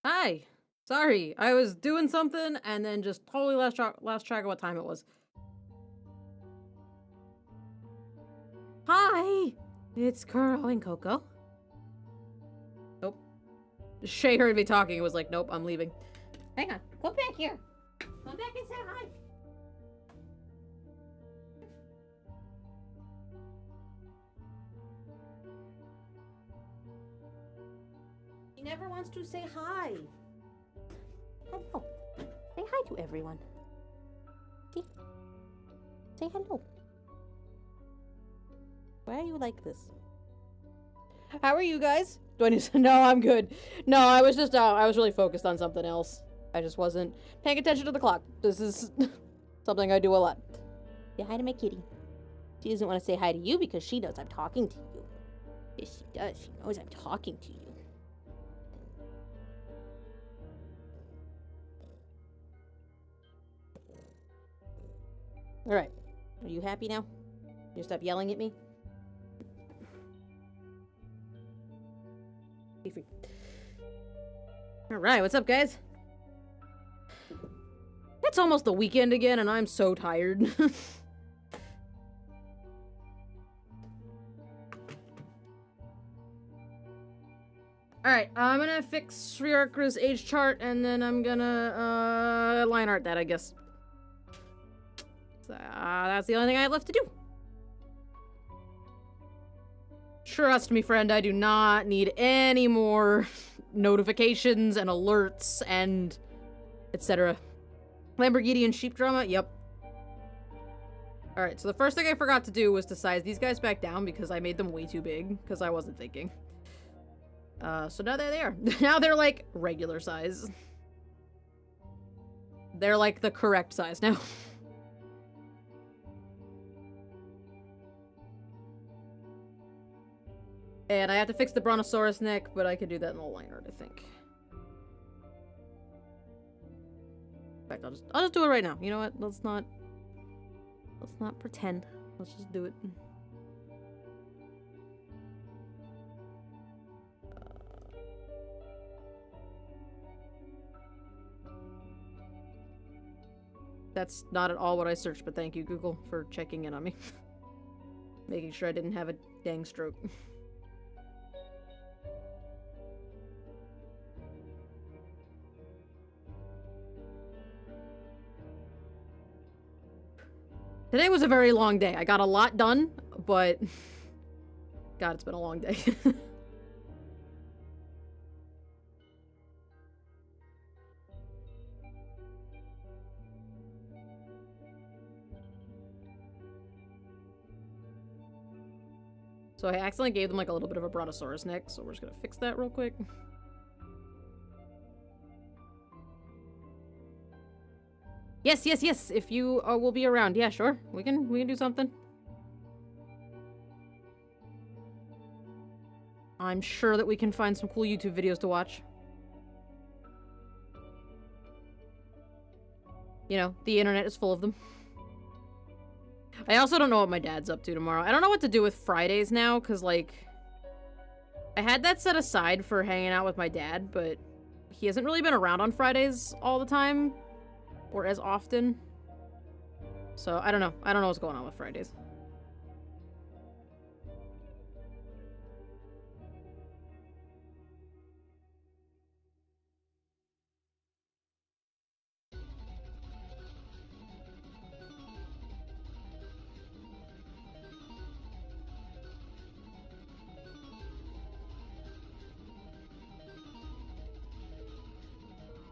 Hi. Sorry, I was doing something and then just totally lost track of what time it was. Hi, it's Kuro and Coco. Nope. Shay heard me talking and was like, nope, I'm leaving. Hang on, come back here. Come back and say hi. He never wants to say hi. Hello. Say hi to everyone. Okay. Say hello. Why are you like this? How are you guys? Do I need to? No, I'm good. No, I was just, I was really focused on something else. I just wasn't paying attention to the clock. This is something I do a lot. Say hi to my kitty. She doesn't want to say hi to you because she knows I'm talking to you. Yes, she does. She knows I'm talking to you. Alright. Are you happy now? You stop yelling at me? Be free. Alright, what's up, guys? It's almost the weekend again, and I'm so tired. Alright, I'm gonna fix Sriarkra's age chart, and then I'm gonna, line art that, I guess. So, that's the only thing I have left to do. Trust me, friend, I do not need any more notifications and alerts and etc. Lamborghini and sheep drama? Yep. Alright, so the first thing I forgot to do was to size these guys back down because I made them way too big because I wasn't thinking. So now there they are. Now they're like regular size. They're like the correct size now. And I have to fix the Brontosaurus neck, but I can do that in the line art, I think. In fact, I'll just do it right now. You know what? Let's not pretend. Let's just do it. That's not at all what I searched, but thank you, Google, for checking in on me. Making sure I didn't have a dang stroke. Today was a very long day. I got a lot done, but God, it's been a long day. So I accidentally gave them like a little bit of a Brontosaurus neck, so we're just gonna fix that real quick. Yes, yes, yes. If you will be around, yeah, sure. We can do something. I'm sure that we can find some cool YouTube videos to watch. You know, the internet is full of them. I also don't know what my dad's up to tomorrow. I don't know what to do with Fridays now, because, like, I had that set aside for hanging out with my dad, but he hasn't really been around on Fridays all the time. Or as often. So, I don't know. I don't know what's going on with Fridays.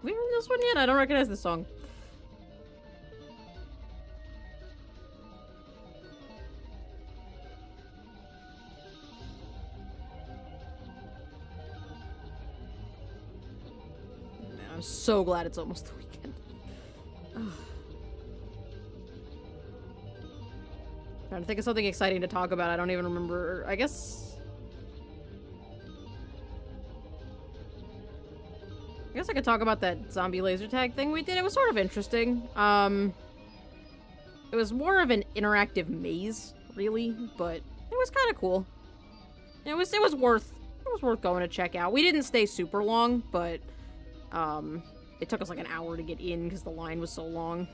We heard this one yet? I don't recognize this song. I'm so glad it's almost the weekend. Trying to think of something exciting to talk about. I don't even remember. I guess I could talk about that zombie laser tag thing we did. It was sort of interesting. It was more of an interactive maze, really, but it was kind of cool. It was worth going to check out. We didn't stay super long, but It took us like an hour to get in because the line was so long.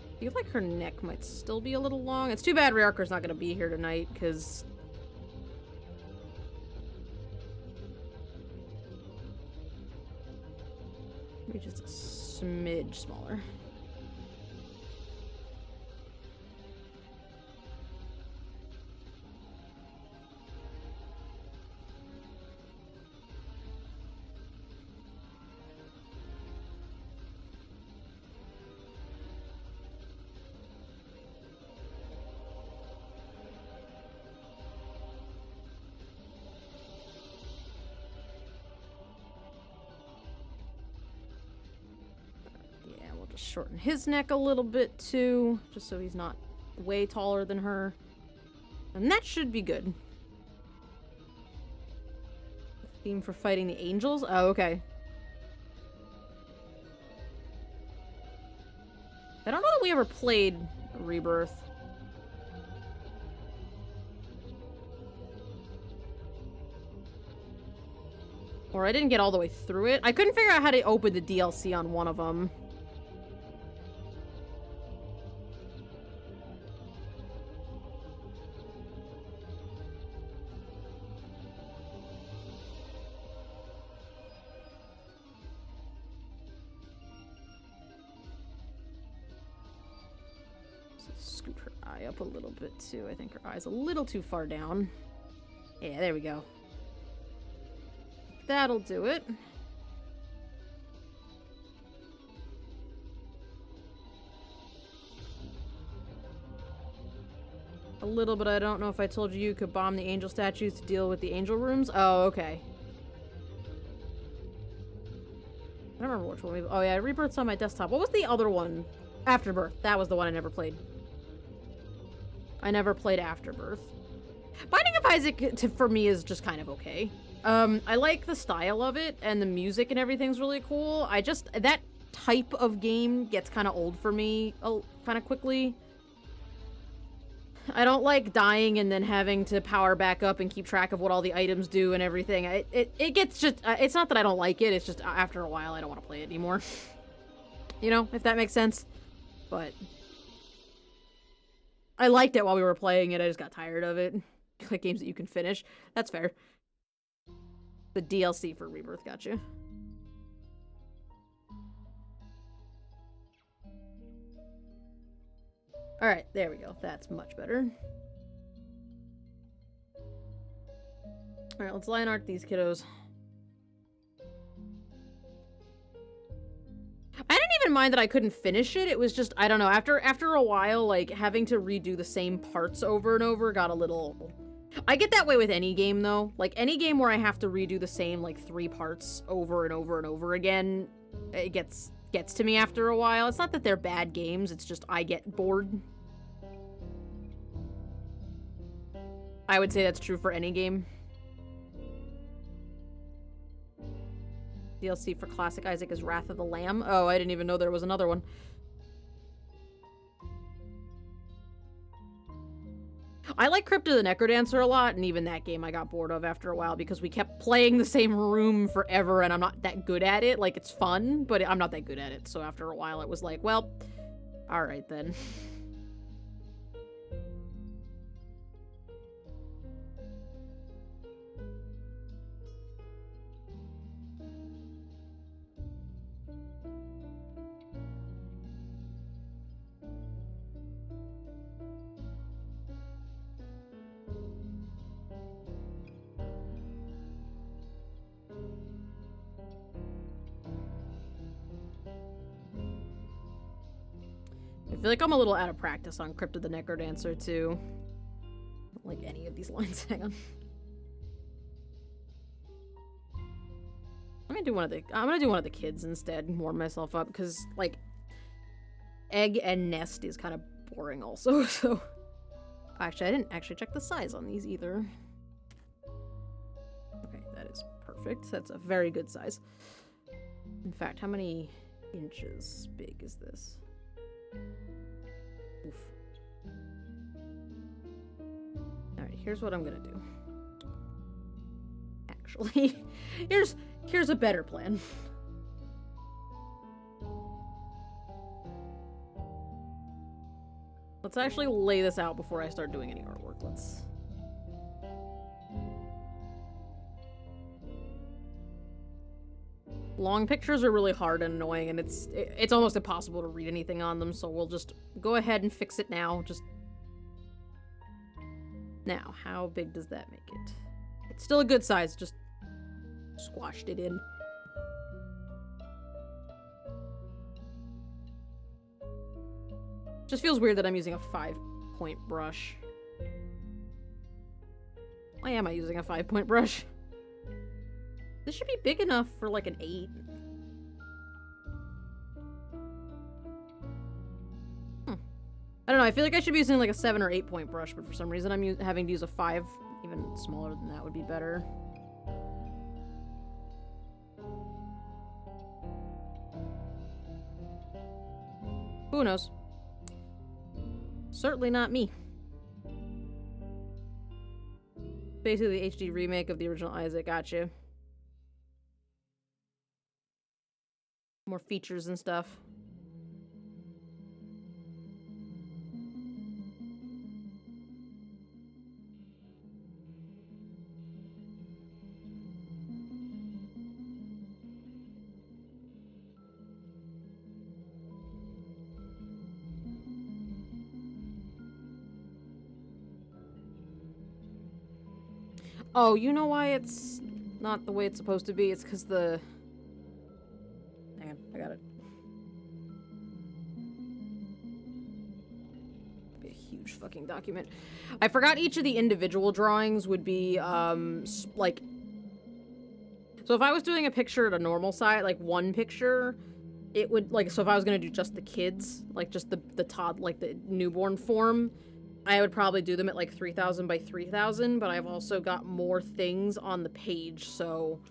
I feel like her neck might still be a little long. It's too bad Ryarker's not going to be here tonight, because... maybe just a smidge smaller. Shorten his neck a little bit too, just so he's not way taller than her. And that should be good. Theme for fighting the angels? Oh, okay. I don't know that we ever played Rebirth. Or I didn't get all the way through it. I couldn't figure out how to open the DLC on one of them. Scoot her eye up a little bit too. I think her eye's a little too far down. Yeah, there we go. That'll do it. A little bit. I don't know if I told you you could bomb the angel statues to deal with the angel rooms. Oh, okay. I don't remember which one we... oh yeah, Rebirth's on my desktop. What was the other one? Afterbirth. That was the one I never played. I never played Afterbirth. Binding of Isaac, for me, is just kind of okay. I like the style of it, and the music and everything's really cool. I just... that type of game gets kind of old for me kind of quickly. I don't like dying and then having to power back up and keep track of what all the items do and everything. It gets just... it's not that I don't like it, it's just after a while I don't want to play it anymore. You know, if that makes sense. But... I liked it while we were playing it, I just got tired of it. Like games that you can finish. That's fair. The DLC for Rebirth got you. Alright, there we go. That's much better. Alright, let's line art these kiddos. I didn't even mind that I couldn't finish it. It was just, I don't know, after a while, like, having to redo the same parts over and over got a little... I get that way with any game, though. Like, any game where I have to redo the same, like, 3 parts over and over and over again, it gets to me after a while. It's not that they're bad games, it's just I get bored. I would say that's true for any game. DLC for Classic Isaac is Wrath of the Lamb. Oh, I didn't even know there was another one. I like Crypt of the Necrodancer a lot, and even that game I got bored of after a while because we kept playing the same room forever, and I'm not that good at it. Like, it's fun, but I'm not that good at it. So after a while, it was like, well, alright then. I feel like I'm a little out of practice on Crypt of the Necrodancer, too. I don't like any of these lines. Hang on. I'm gonna do one of the kids instead and warm myself up, because, like, egg and nest is kind of boring also, so... Actually, I didn't actually check the size on these either. Okay, that is perfect. That's a very good size. In fact, how many inches big is this? Oof. Alright, here's what I'm gonna do. Actually, here's a better plan. Let's actually lay this out before I start doing any artwork. Let's... Long pictures are really hard and annoying, and it's almost impossible to read anything on them, so we'll just go ahead and fix it now. Just... Now, how big does that make it? It's still a good size, just squashed it in. Just feels weird that I'm using a 5-point brush. Why am I using a 5-point brush? This should be big enough for like an 8. I don't know, I feel like I should be using like a 7 or 8-point brush, but for some reason I'm having to use a 5. Even smaller than that would be better. Who knows? Certainly not me. Basically the HD remake of the original Isaac, gotcha. More features and stuff. Oh, you know why it's not the way it's supposed to be? It's because the... Hang on, I got it. Be a huge fucking document. I forgot each of the individual drawings would be, like... So if I was doing a picture at a normal size, like one picture, it would, like, so if I was gonna do just the kids, like just the like the newborn form, I would probably do them at like 3,000 by 3,000, but I've also got more things on the page, so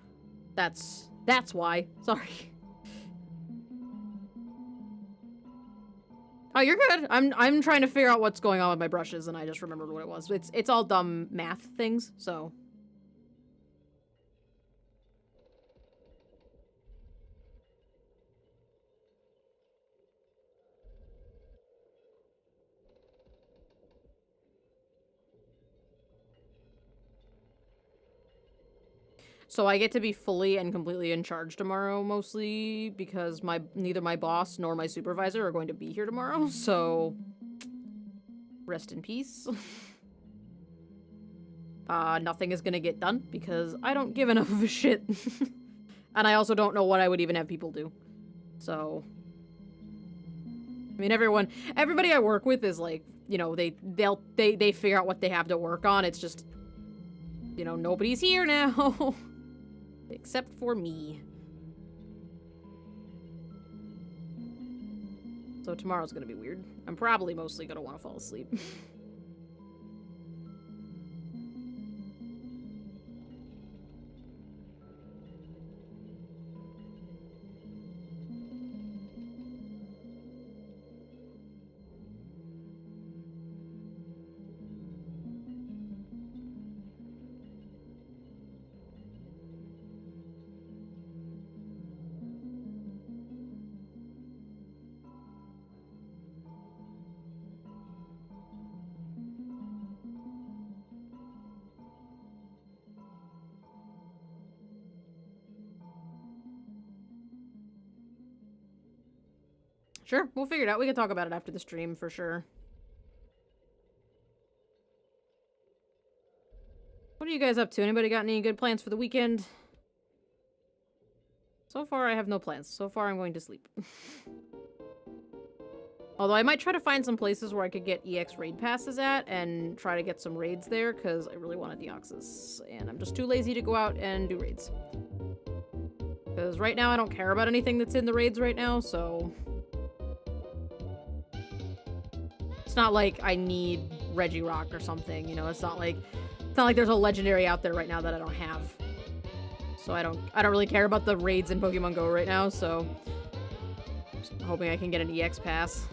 that's why. Sorry. Oh, you're good. I'm trying to figure out what's going on with my brushes, and I just remembered what it was. It's all dumb math things, so. So I get to be fully and completely in charge tomorrow, mostly because neither my boss nor my supervisor are going to be here tomorrow, so rest in peace. Nothing is gonna get done because I don't give enough of a shit. And I also don't know what I would even have people do. So, I mean, everybody I work with is like, you know, they figure out what they have to work on. It's just, you know, nobody's here now. Except for me. So tomorrow's gonna be weird. I'm probably mostly gonna want to fall asleep. Sure, we'll figure it out. We can talk about it after the stream, for sure. What are you guys up to? Anybody got any good plans for the weekend? So far, I have no plans. So far, I'm going to sleep. Although I might try to find some places where I could get EX raid passes at and try to get some raids there, because I really want a Deoxys. And I'm just too lazy to go out and do raids. Because right now, I don't care about anything that's in the raids right now, so... It's not like I need Regirock or something, you know, it's not like there's a legendary out there right now that I don't have. So I don't really care about the raids in Pokemon Go right now, so Just hoping I can get an EX pass.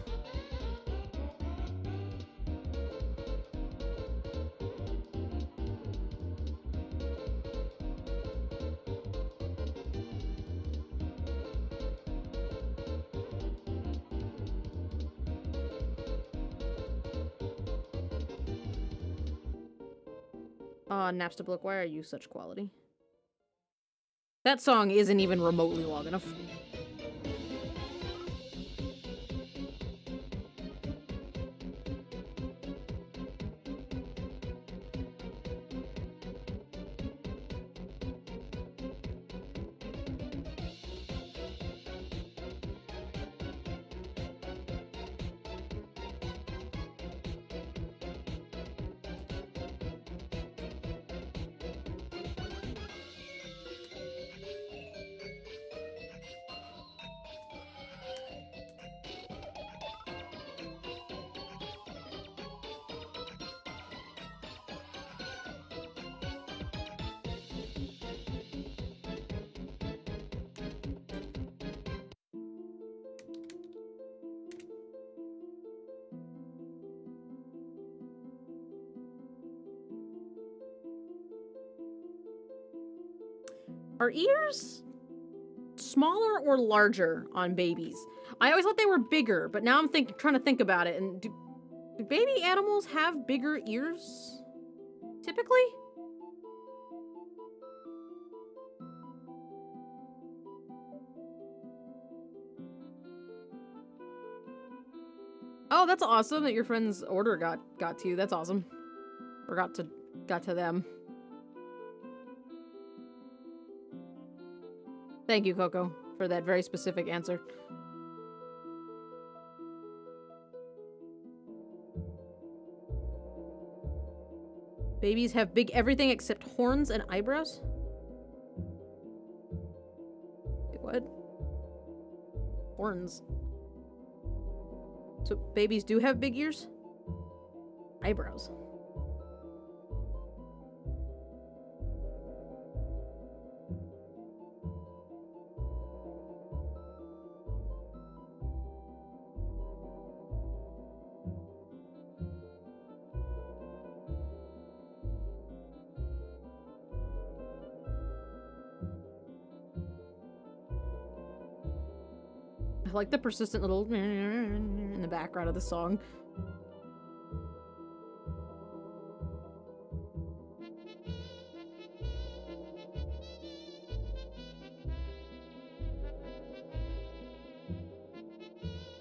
Napstablook, why are you such quality? That song isn't even remotely long enough. Are ears smaller or larger on babies? I always thought they were bigger, but now I'm trying to think about it. And do baby animals have bigger ears? Typically? Oh, that's awesome that your friend's order got to you. That's awesome. Or got to them. Thank you, Coco, for that very specific answer. Babies have big everything except horns and eyebrows? Wait, what? Horns. So babies do have big ears? Eyebrows. I like the persistent little in the background of the song.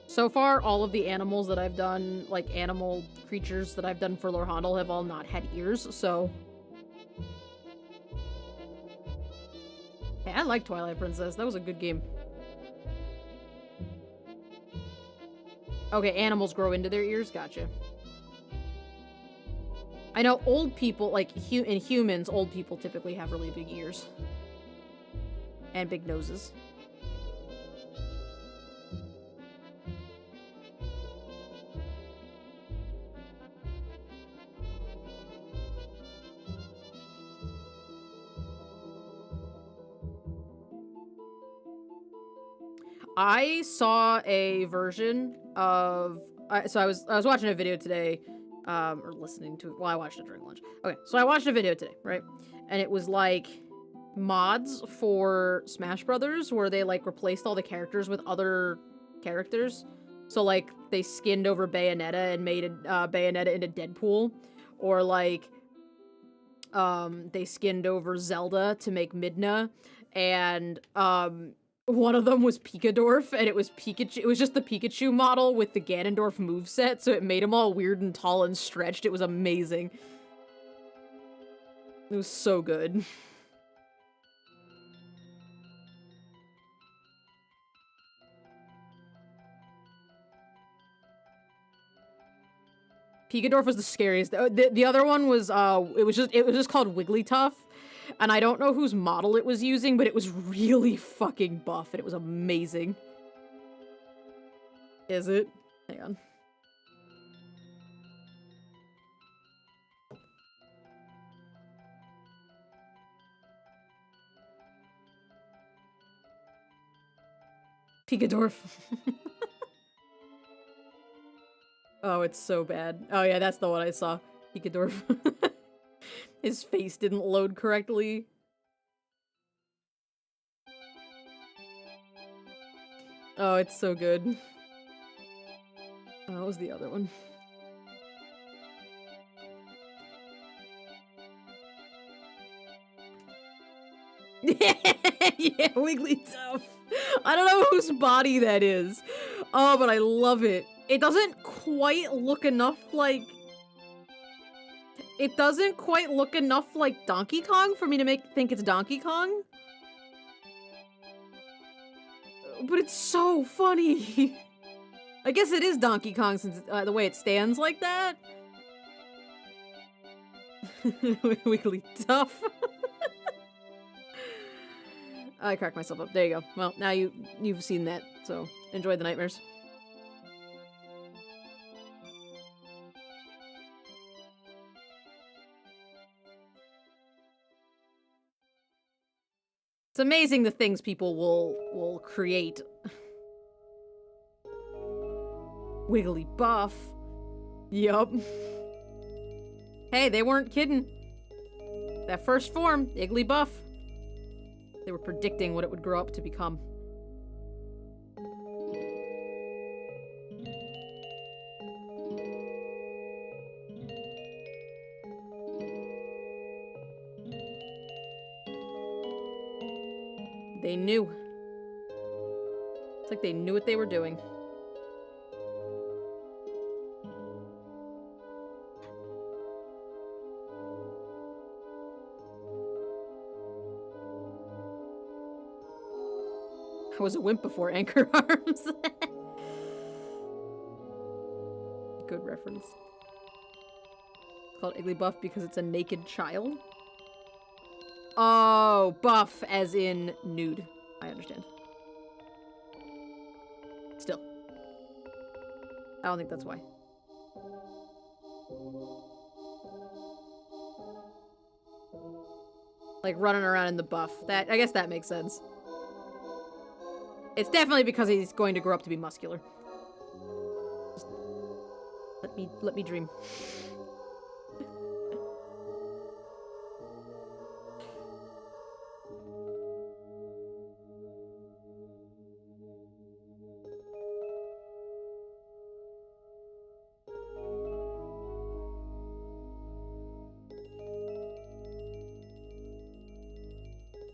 So far, all of the animals that I've done, like animal creatures that I've done for Lorhandle, have all not had ears, so... Hey, I like Twilight Princess. That was a good game. Okay, animals grow into their ears? Gotcha. I know old people, like, in humans, old people typically have really big ears. And big noses. I saw a version of so I was watching a video today, or listening to it. Well, I watched it during lunch. Okay, so I watched a video today, right? And it was like mods for Smash Brothers where they like replaced all the characters with other characters. So like they skinned over Bayonetta and made Bayonetta into Deadpool, or like they skinned over Zelda to make Midna, and one of them was Picadorf, and it was Pikachu. It was just the Pikachu model with the Ganondorf moveset, so it made him all weird and tall and stretched. It was amazing. It was so good. Picadorf was the scariest. The other one was it was just called Wigglytuff. And I don't know whose model it was using, but it was really fucking buff, and it was amazing. Is it? Hang on. Picadorf. Oh, it's so bad. Oh yeah, that's the one I saw. Picadorf. His face didn't load correctly. Oh, it's so good. Oh, what was the other one? Yeah, Wigglytuff. I don't know whose body that is. Oh, but I love it. It doesn't quite look enough like... It doesn't quite look enough like Donkey Kong for me to think it's Donkey Kong. But it's so funny. I guess it is Donkey Kong since the way it stands like that. Wigglytuff. I cracked myself up. There you go. Well, now you've seen that, so enjoy the nightmares. It's amazing the things people will create. Wigglybuff. Yup. Hey, they weren't kidding. That first form, Igglybuff. They were predicting what it would grow up to become. They knew. It's like they knew what they were doing. I was a wimp before Anchor Arms. Good reference. It's called Igglybuff because it's a naked child. Oh, buff as in nude. I understand. Still. I don't think that's why. Like running around in the buff. I guess that makes sense. It's definitely because he's going to grow up to be muscular. Just let me dream.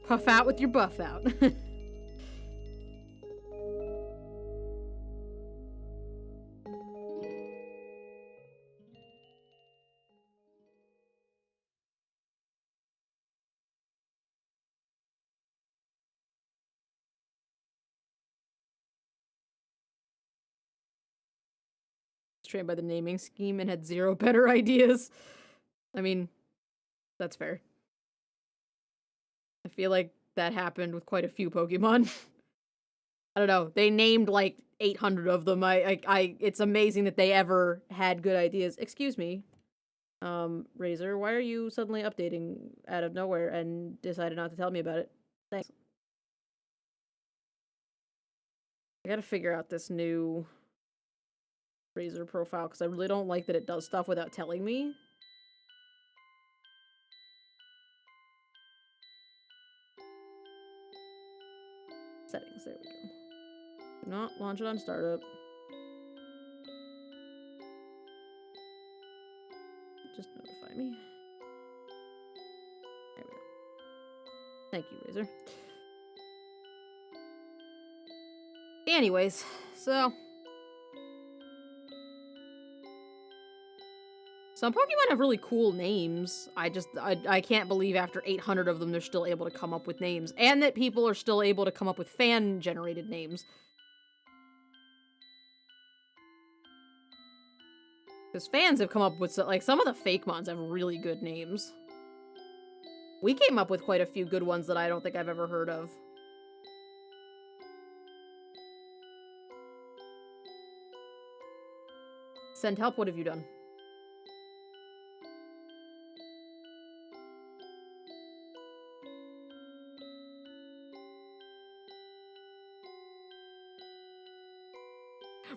Puff out with your buff out. Trained by the naming scheme and had zero better ideas. I mean, that's fair. I feel like that happened with quite a few Pokemon. I don't know. They named like 800 of them. It's amazing that they ever had good ideas. Excuse me. Razor, why are you suddenly updating out of nowhere and decided not to tell me about it? Thanks. I gotta figure out this new Razor profile because I really don't like that it does stuff without telling me. Settings, there we go. Do not launch it on startup. Just notify me. There we go. Thank you, Razor. Anyways, so some Pokemon have really cool names. I can't believe after 800 of them they're still able to come up with names. And that people are still able to come up with fan-generated names. Because fans have come up with, like, some of the fake mons have really good names. We came up with quite a few good ones that I don't think I've ever heard of. Send help, what have you done?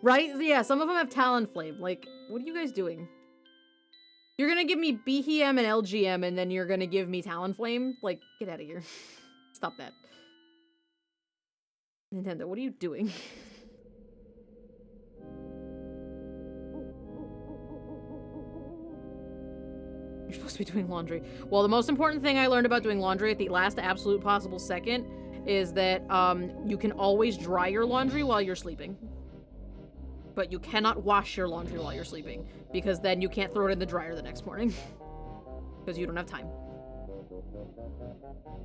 Right? Yeah, some of them have Talonflame. Like, what are you guys doing? You're gonna give me BHM and LGM, and then you're gonna give me Talonflame? Like, get out of here. Stop that. Nintendo, what are you doing? You're supposed to be doing laundry. Well, the most important thing I learned about doing laundry at the last absolute possible second is that you can always dry your laundry while you're sleeping. But you cannot wash your laundry while you're sleeping, because then you can't throw it in the dryer the next morning. Because you don't have time.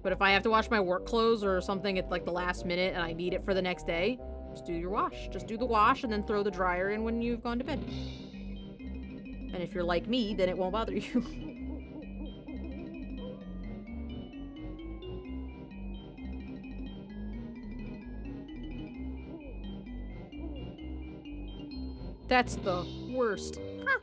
But if I have to wash my work clothes or something at like the last minute and I need it for the next day, just do your wash. Just do the wash and then throw the dryer in when you've gone to bed. And if you're like me, then it won't bother you. That's the worst. Huh.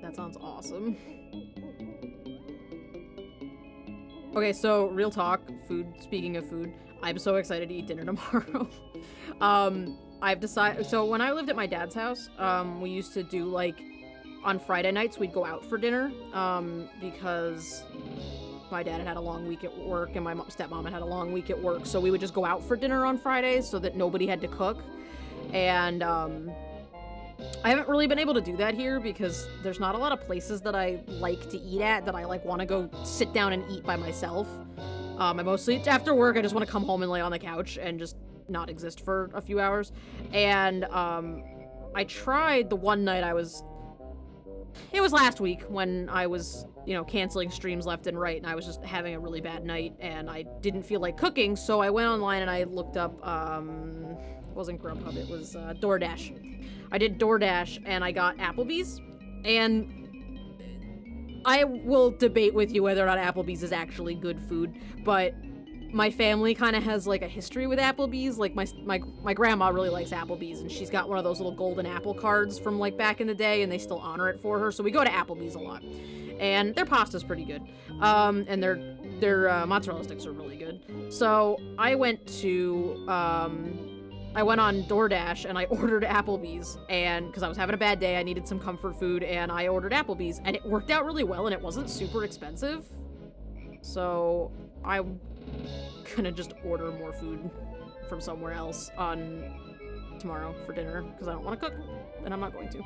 That sounds awesome. Okay, so real talk, food, speaking of food, I'm so excited to eat dinner tomorrow. I've decided, so when I lived at my dad's house, we used to do like, on Friday nights we'd go out for dinner, because my dad had a long week at work and my stepmom had a long week at work, so we would just go out for dinner on Fridays so that nobody had to cook. And I haven't really been able to do that here because there's not a lot of places that I like to eat at that I like want to go sit down and eat by myself. I mostly, after work, I just want to come home and lay on the couch and just not exist for a few hours. And I tried the one night it was last week when I was, you know, canceling streams left and right, and I was just having a really bad night and I didn't feel like cooking, so I went online and I looked up, it wasn't Grubhub, it was DoorDash. I did DoorDash and I got Applebee's, and I will debate with you whether or not Applebee's is actually good food, but my family kind of has like a history with Applebee's. Like my grandma really likes Applebee's, and she's got one of those little golden apple cards from like back in the day, and they still honor it for her, so we go to Applebee's a lot. And their pasta's pretty good, and their mozzarella sticks are really good. So I went on DoorDash and I ordered Applebee's, and because I was having a bad day, I needed some comfort food, and I ordered Applebee's, and it worked out really well, and it wasn't super expensive. So I'm gonna just order more food from somewhere else on tomorrow for dinner because I don't want to cook, and I'm not going to.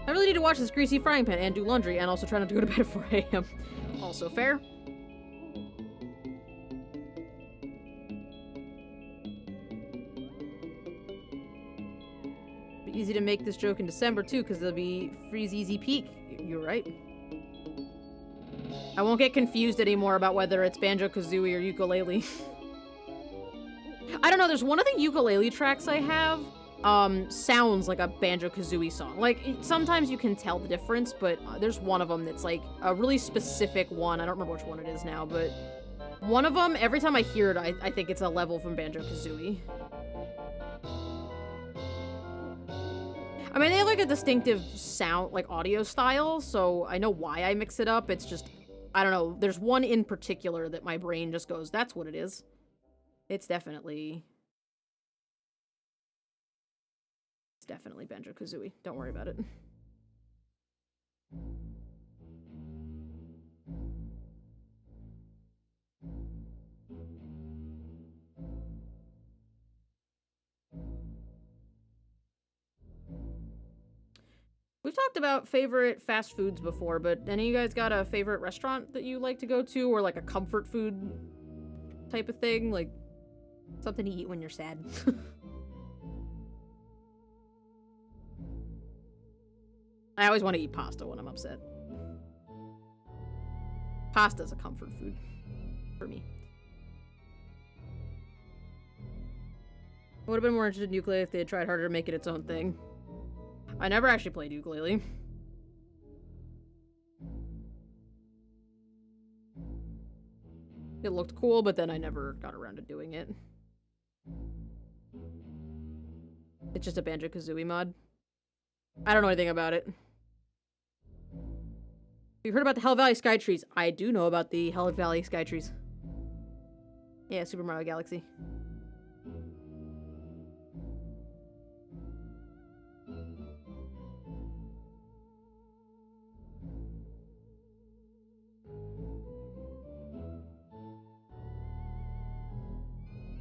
I really need to watch this greasy frying pan and do laundry, and also try not to go to bed at 4 a.m. Also fair. Easy to make this joke in December too, because there'll be Freeze Easy Peak. You're right. I won't get confused anymore about whether it's Banjo-Kazooie or ukulele. I don't know, there's one of the ukulele tracks I have, sounds like a Banjo-Kazooie song. Like, sometimes you can tell the difference, but there's one of them that's like a really specific one. I don't remember which one it is now, but one of them, every time I hear it, I think it's a level from Banjo-Kazooie. I mean, they have like a distinctive sound, like audio style, so I know why I mix it up. It's just, I don't know, there's one in particular that my brain just goes, that's what it is. It's definitely Banjo-Kazooie. Don't worry about it. We've talked about favorite fast foods before, but any of you guys got a favorite restaurant that you like to go to, or like a comfort food type of thing? Like something to eat when you're sad. I always want to eat pasta when I'm upset. Pasta's a comfort food for me. I would have been more interested in ukulele if they had tried harder to make it its own thing. I never actually played ukulele. It looked cool, but then I never got around to doing it. It's just a Banjo-Kazooie mod. I don't know anything about it. You heard about the Hell Valley Skytrees? I do know about the Hell Valley Skytrees. Yeah, Super Mario Galaxy.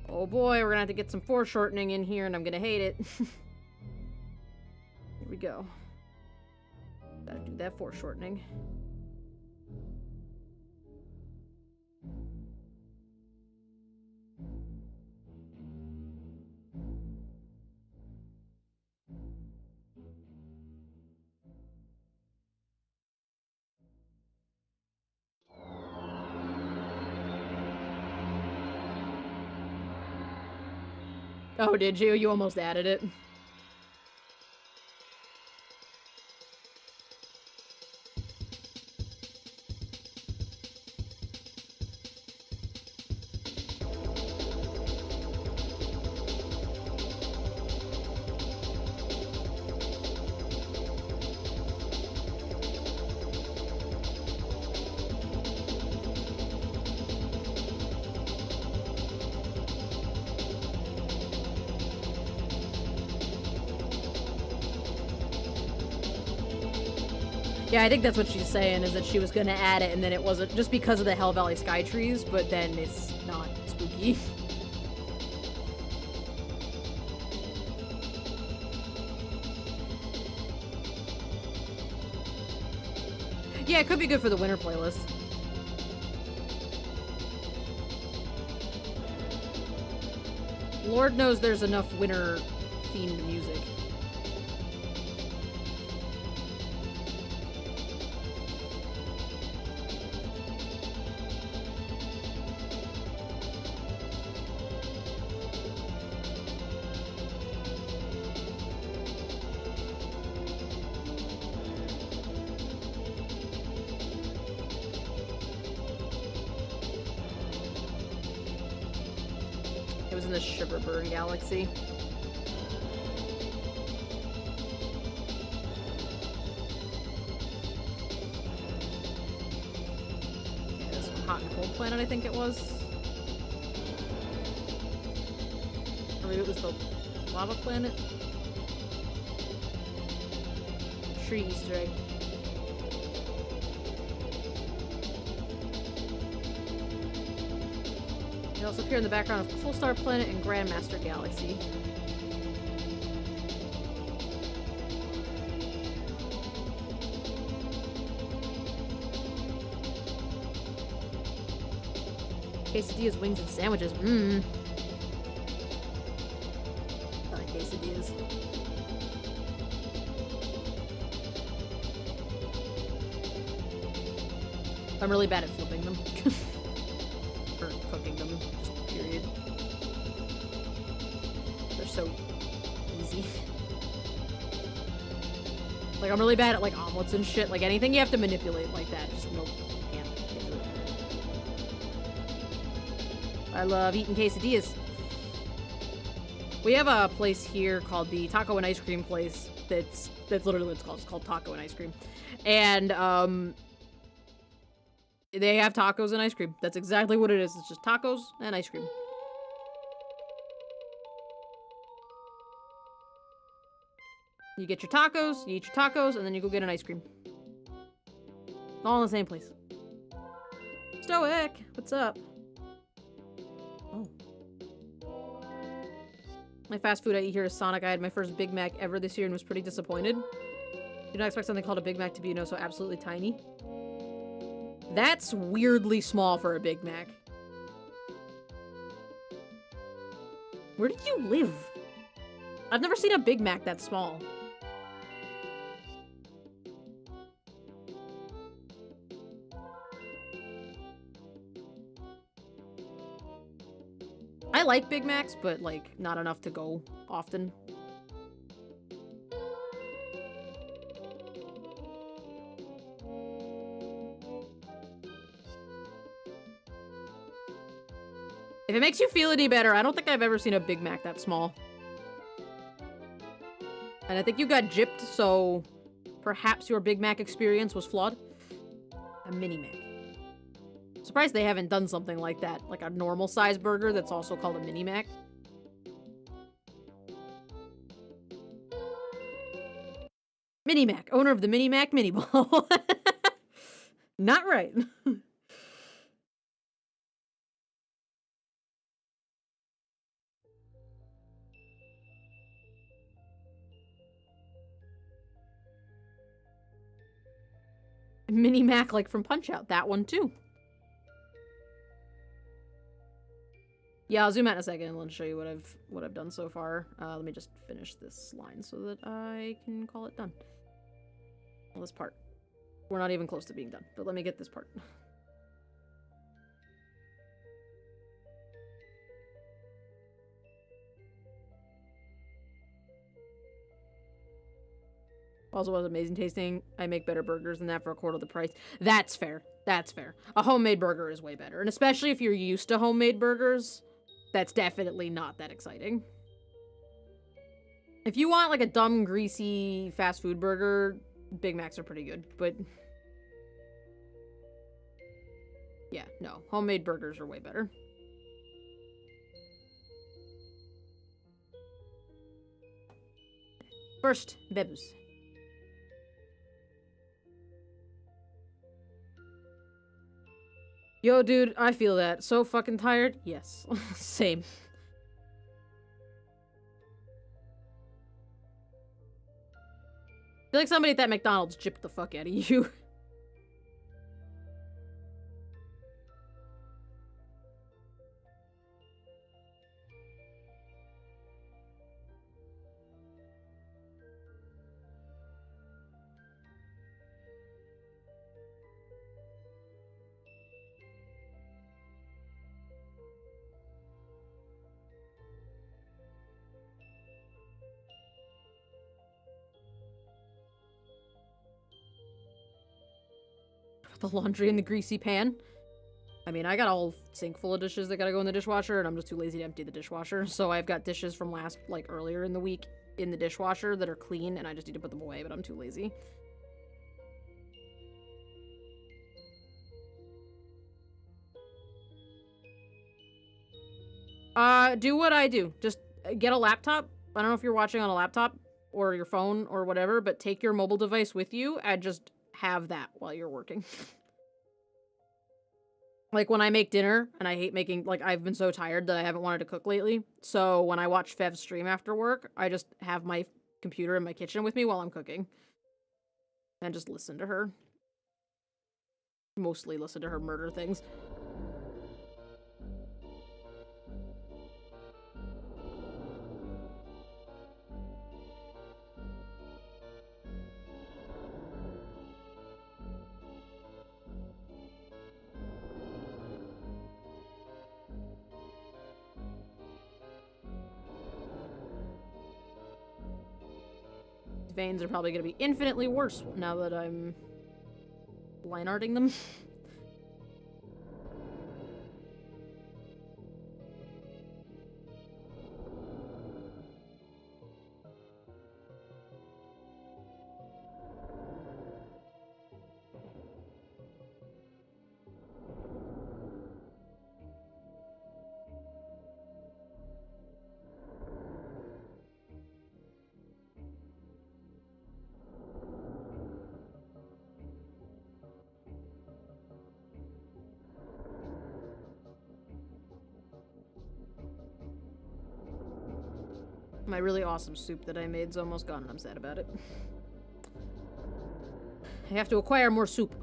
Oh boy, we're gonna have to get some foreshortening in here and I'm gonna hate it. Here we go. Gotta do that foreshortening. Oh, did you? You almost added it. Yeah, I think that's what she's saying, is that she was gonna add it and then it wasn't just because of the Hell Valley Skytrees, but then it's not spooky. Yeah, it could be good for the winter playlist. Lord knows there's enough winter-themed music. In the Shiverburn Galaxy. Yeah, this one, Hot and Cold Planet, I think it was. Or maybe it was the Lava Planet. Tree Easter egg. They also appear in the background of Full Star Planet and Grandmaster Galaxy. Quesadillas, wings, and sandwiches. Mmm. I like quesadillas. I'm really bad at flipping them. Or cooking them, just period. They're so easy. Like, I'm really bad at, like, omelets and shit. Like, anything you have to manipulate like that, just no, can't do it. I love eating quesadillas. We have a place here called the Taco and Ice Cream place. That's literally what it's called. It's called Taco and Ice Cream. And, they have tacos and ice cream. That's exactly what it is. It's just tacos and ice cream. You get your tacos, you eat your tacos, and then you go get an ice cream. All in the same place. Stoic! What's up? Oh. My fast food I eat here is Sonic. I had my first Big Mac ever this year and was pretty disappointed. Do not expect something called a Big Mac to be, so absolutely tiny. That's weirdly small for a Big Mac. Where did you live? I've never seen a Big Mac that small. like Big Macs, but, like, not enough to go often. If it makes you feel any better, I don't think I've ever seen a Big Mac that small. And I think you got gypped, so perhaps your Big Mac experience was flawed. A Mini Mac. Surprised they haven't done something like that. Like a normal size burger that's also called a Mini Mac. Mini Mac, owner of the Mini Mac Mini Ball. Not right. Mini Mac, like from Punch-Out. That one, too. Yeah, I'll zoom out in a second and let show you what I've done so far. Let me just finish this line so that I can call it done. Well, this part. We're not even close to being done, but let me get this part. Also was amazing tasting. I make better burgers than that for a quarter of the price. That's fair. That's fair. A homemade burger is way better. And especially if you're used to homemade burgers, that's definitely not that exciting. If you want like a dumb, greasy fast food burger, Big Macs are pretty good. But yeah, no. Homemade burgers are way better. First, bebus. Yo, dude, I feel that. So fucking tired? Yes. Same. I feel like somebody at that McDonald's gypped the fuck out of you. The laundry in the greasy pan. I mean, I got a whole sink full of dishes that gotta go in the dishwasher, and I'm just too lazy to empty the dishwasher. So I've got dishes from earlier in the week in the dishwasher that are clean, and I just need to put them away, but I'm too lazy. Do what I do. Just get a laptop. I don't know if you're watching on a laptop or your phone or whatever, but take your mobile device with you and just have that while you're working. Like when I make dinner, and I hate making, like I've been so tired that I haven't wanted to cook lately. So when I watch Fev's stream after work, I just have my computer in my kitchen with me while I'm cooking. And just listen to her. Mostly listen to her murder things. Veins are probably going to be infinitely worse now that I'm line arting them. My really awesome soup that I made is almost gone, and I'm sad about it. I have to acquire more soup.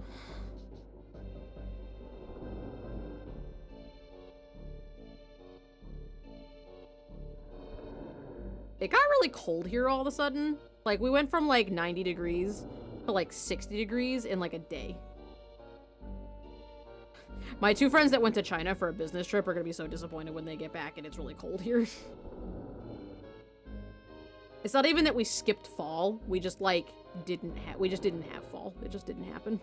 It got really cold here all of a sudden. Like, we went from, like, 90 degrees to, like, 60 degrees in, like, a day. My two friends that went to China for a business trip are gonna be so disappointed when they get back and it's really cold here. It's not even that we skipped fall. We just, like, we just didn't have fall. It just didn't happen.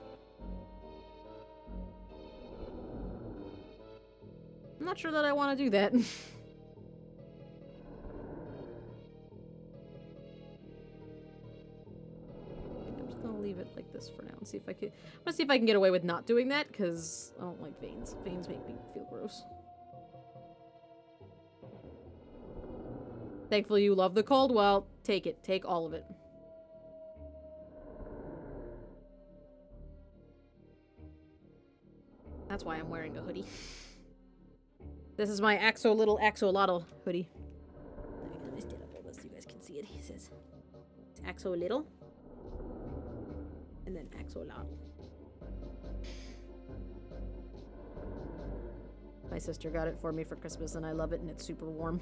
I'm not sure that I want to do that. I'm just gonna leave it like this for now and see if I can. I'm gonna see if I can get away with not doing that because I don't like veins. Veins make me feel gross. Thankfully, you love the cold. Well, take it. Take all of it. That's why I'm wearing a hoodie. This is my little Lotl hoodie. Let me stand up a little so you guys can see it. He says it's little, and then Lotl. My sister got it for me for Christmas, and I love it, and it's super warm.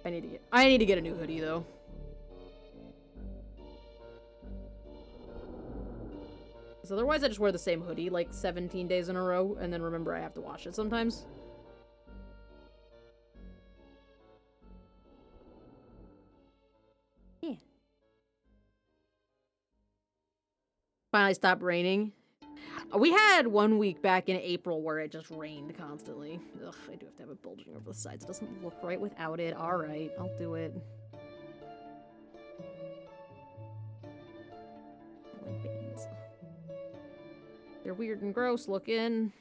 I need to get a new hoodie though. Because otherwise I just wear the same hoodie like 17 days in a row and then remember I have to wash it sometimes. Yeah. Finally stopped raining. We had 1 week back in April where it just rained constantly. Ugh, I do have to have it bulging over the sides. It doesn't look right without it. Alright, I'll do it. I like veins. They're weird and gross looking.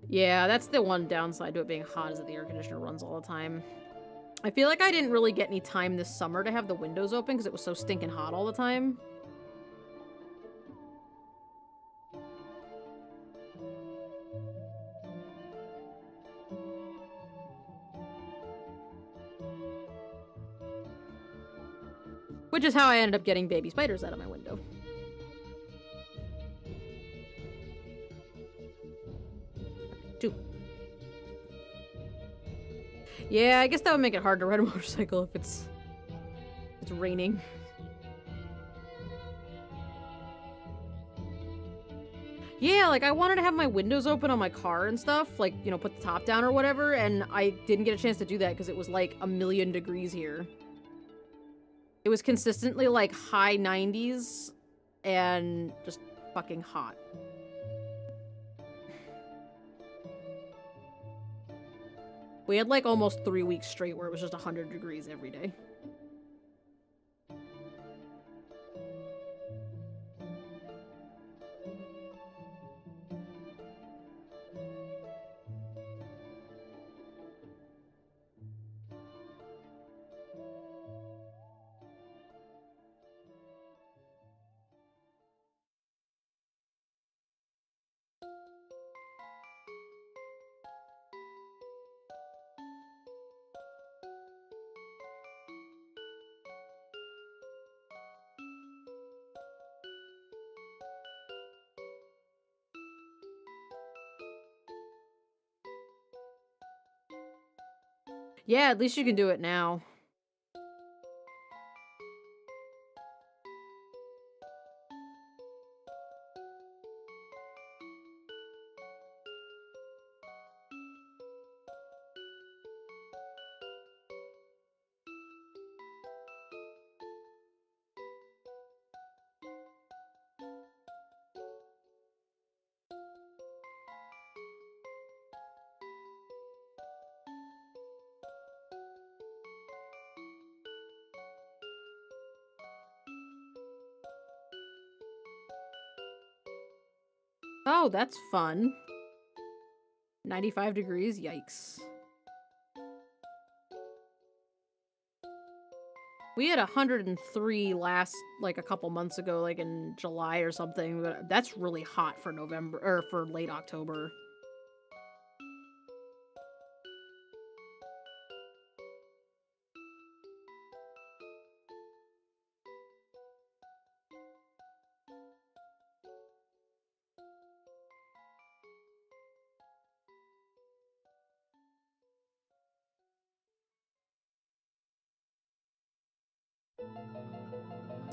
Yeah, that's the one downside to it being hot is that the air conditioner runs all the time. I feel like I didn't really get any time this summer to have the windows open because it was so stinking hot all the time. Which is how I ended up getting baby spiders out of my window. Two. Yeah, I guess that would make it hard to ride a motorcycle if it's raining. Yeah, like I wanted to have my windows open on my car and stuff, like, you know, put the top down or whatever, and I didn't get a chance to do that because it was like 1,000,000 degrees here. It was consistently like high 90s and just fucking hot. We had like almost 3 weeks straight where it was just 100 degrees every day. Yeah, at least you can do it now. Oh, that's fun. 95 degrees, yikes. We had 103 last, like, a couple months ago, like in July or something, but that's really hot for November, or for late October.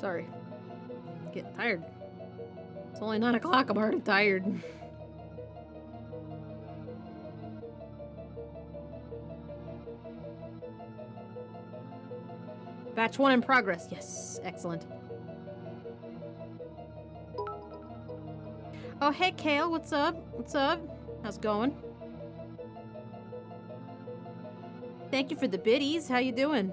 Sorry. Getting tired. It's only 9 o'clock. I'm already tired. Batch 1 in progress. Yes. Excellent. Oh, hey, Kale. What's up? What's up? How's it going? Thank you for the biddies. How you doing?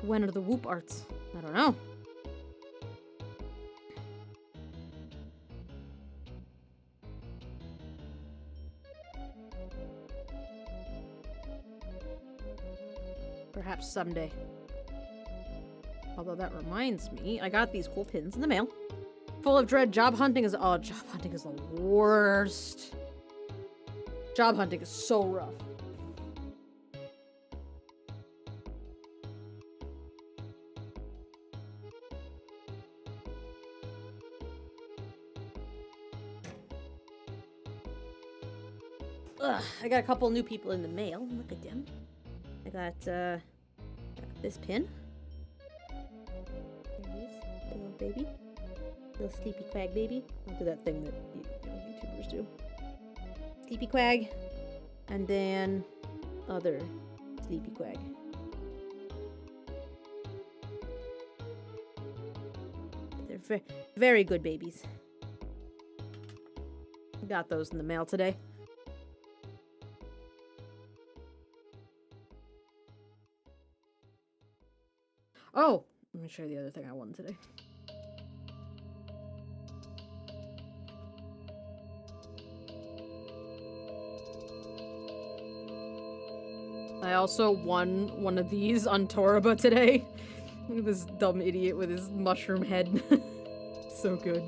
When are the whoop arts? I don't know. Perhaps someday. Although that reminds me, I got these cool pins in the mail. Full of dread. Job hunting is... Oh, job hunting is the worst. Job hunting is so rough. Ugh, I got a couple new people in the mail. Look at them. I got this pin. There he is. Little baby. Little sleepy quag baby. I'll do that thing that YouTubers do. Sleepy quag. And then other sleepy quag. They're very good babies. Got those in the mail today. Oh, let me show you the other thing I won today. I also won one of these on Toraba today. Look at this dumb idiot with his mushroom head. So good.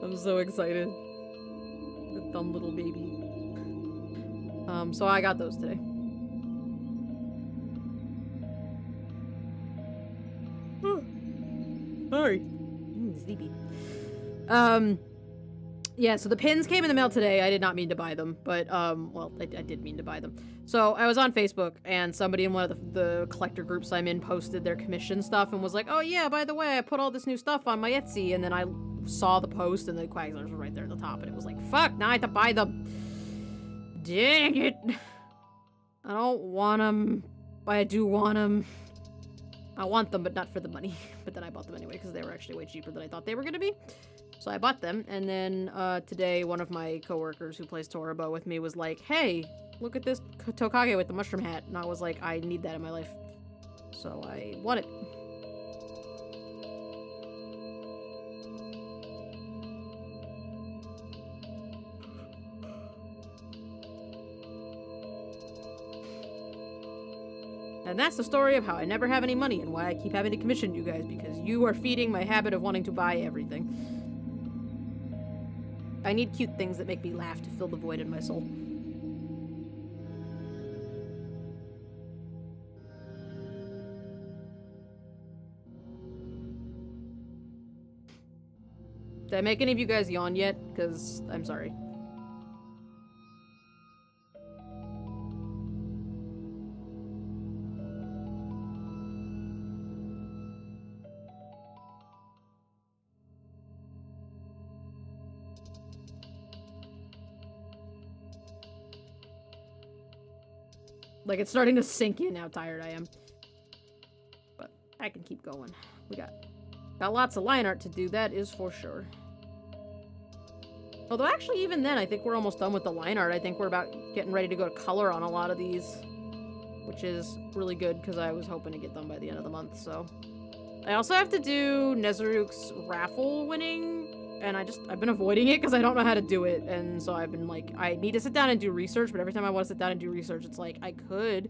I'm so excited. The dumb little baby. So I got those today. Sorry. Sleepy. Yeah, so the pins came in the mail today. I did not mean to buy them, but, well, I did mean to buy them. So I was on Facebook, and somebody in one of the collector groups I'm in posted their commission stuff and was like, oh yeah, by the way, I put all this new stuff on my Etsy, and then I saw the post, and the Quagglers were right there at the top, and it was like, fuck, now I have to buy them. Dang it. I don't want them, but I do want them. I want them, but not for the money. But then I bought them anyway, because they were actually way cheaper than I thought they were going to be. So I bought them, and then today one of my coworkers who plays Torabo with me was like, hey, look at this Tokage with the mushroom hat. And I was like, I need that in my life. So I want it. And that's the story of how I never have any money and why I keep having to commission you guys, because you are feeding my habit of wanting to buy everything. I need cute things that make me laugh to fill the void in my soul. Did I make any of you guys yawn yet? Because I'm sorry. Like, it's starting to sink in how tired I am. But I can keep going. We got lots of line art to do, that is for sure. Although, actually, even then, I think we're almost done with the line art. I think we're about getting ready to go to color on a lot of these. Which is really good, because I was hoping to get them by the end of the month, so. I also have to do Nezaruk's raffle winning. And I've been avoiding it because I don't know how to do it. And so I've been like, I need to sit down and do research, but every time I want to sit down and do research, it's like, I could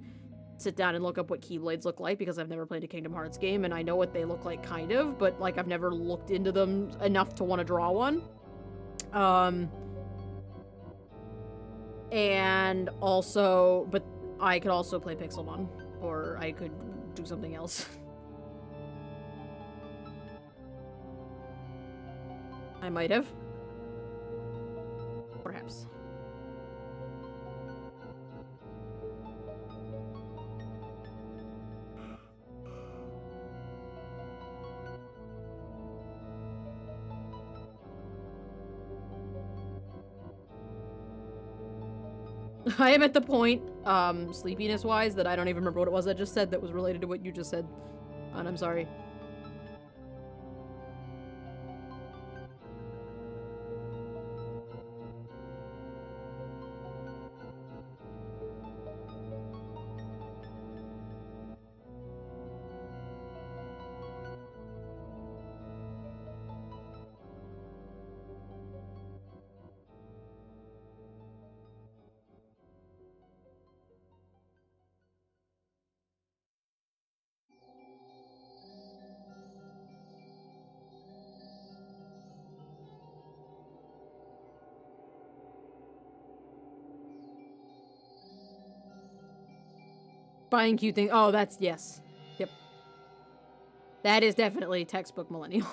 sit down and look up what Keyblades look like because I've never played a Kingdom Hearts game and I know what they look like kind of, but like I've never looked into them enough to want to draw one. And also, but I could also play Pixelmon, or I could do something else. I might have. Perhaps. I am at the point, sleepiness-wise, that I don't even remember what it was I just said that was related to what you just said. And I'm sorry. Buying cute things. Oh, that's, yes. Yep. That is definitely textbook millennial.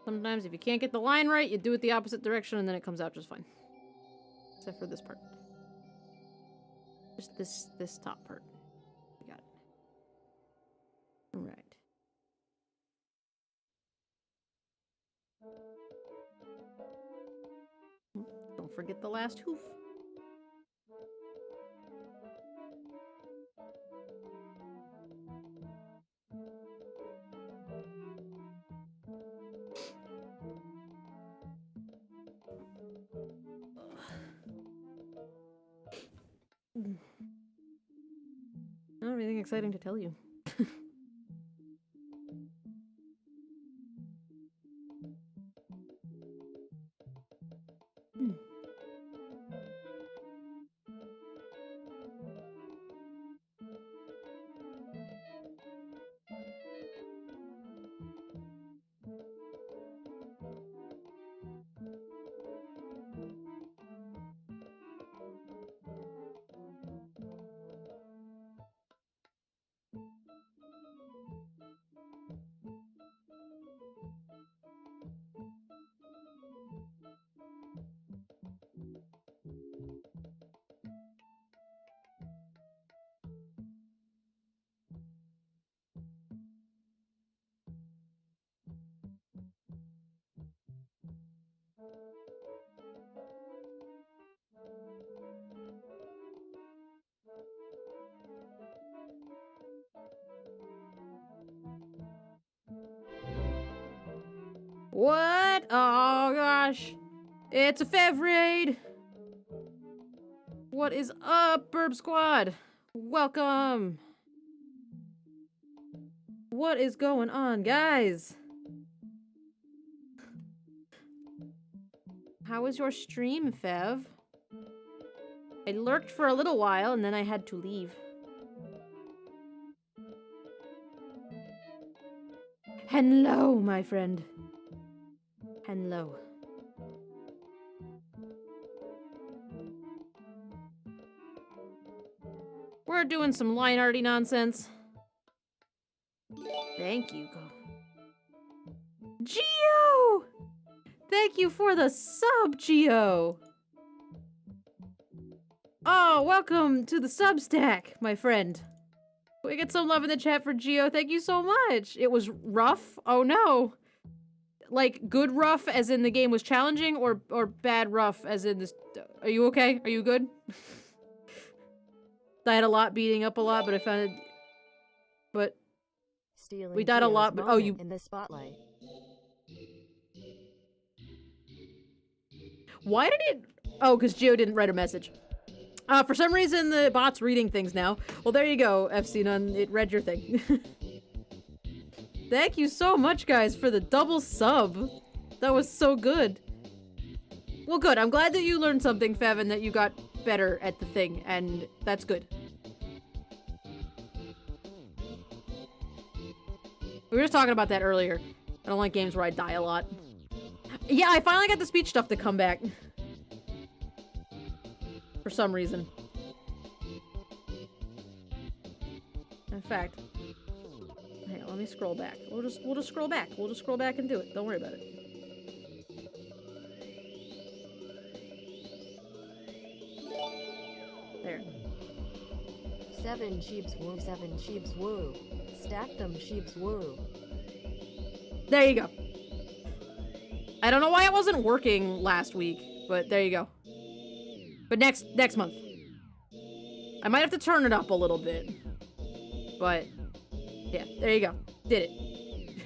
Sometimes if you can't get the line right, you do it the opposite direction and then it comes out just fine. Except for this part. Just this top part. You got it. Alright. Don't forget the last hoof. I don't have anything exciting to tell you. What? Oh gosh. It's a Fev raid! What is up, Burb Squad? Welcome! What is going on, guys? How was your stream, Fev? I lurked for a little while and then I had to leave. Hello, my friend. Hello. We're doing some line arty nonsense. Thank you. Geo! Thank you for the sub, Geo! Oh, welcome to the Substack, my friend. We get some love in the chat for Geo. Thank you so much. It was rough. Oh no. Like, good rough as in the game was challenging, or bad rough as in this... Are you okay? Are you good? Died a lot, beating up a lot, but I found it... But... Stealing we died a lot, but... Oh, you... in the spotlight. Why did it... Oh, because Geo didn't write a message. For some reason, the bot's reading things now. Well, there you go, FC Nun. It read your thing. Thank you so much, guys, for the double sub. That was so good. Well, good. I'm glad that you learned something, Fev, and that you got better at the thing, and that's good. We were just talking about that earlier. I don't like games where I die a lot. Yeah, I finally got the speech stuff to come back. For some reason. In fact... Hang on, let me scroll back. We'll just scroll back. We'll just scroll back and do it. Don't worry about it. There. 7 sheeps woo, 7 sheeps woo. Stack them sheeps woo. There you go. I don't know why it wasn't working last week, but there you go. But next month. I might have to turn it up a little bit. But, yeah, there you go. Did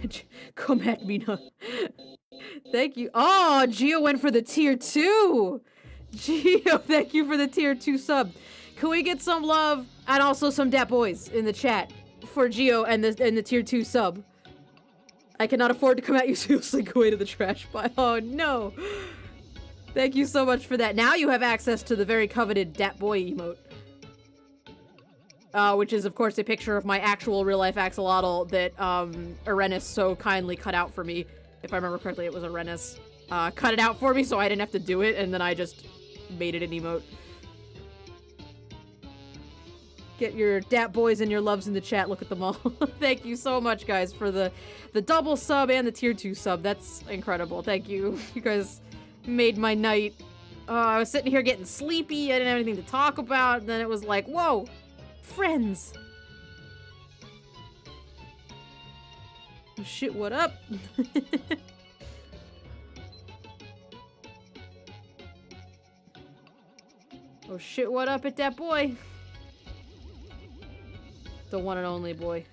it. Come at me now. Thank you. Oh, Geo went for the tier 2. Geo, thank you for the tier 2 sub. Can we get some love and also some dat boys in the chat for Geo and the tier 2 sub? I cannot afford to come at you, so you'll slink away to the trash pile. Oh, no. Thank you so much for that. Now you have access to the very coveted Dat Boy emote. Which is, of course, a picture of my actual real-life axolotl that, Arenis so kindly cut out for me. If I remember correctly, it was Arenis. Cut it out for me so I didn't have to do it, and then I just made it an emote. Get your Dat Boys and your loves in the chat. Look at them all. Thank you so much, guys, for the double sub and the tier 2 sub. That's incredible. Thank you. You guys... made my night. I was sitting here getting sleepy. I didn't have anything to talk about. And then it was like, whoa, friends. Oh, shit, what up? Oh shit, what up at that boy? The one and only boy.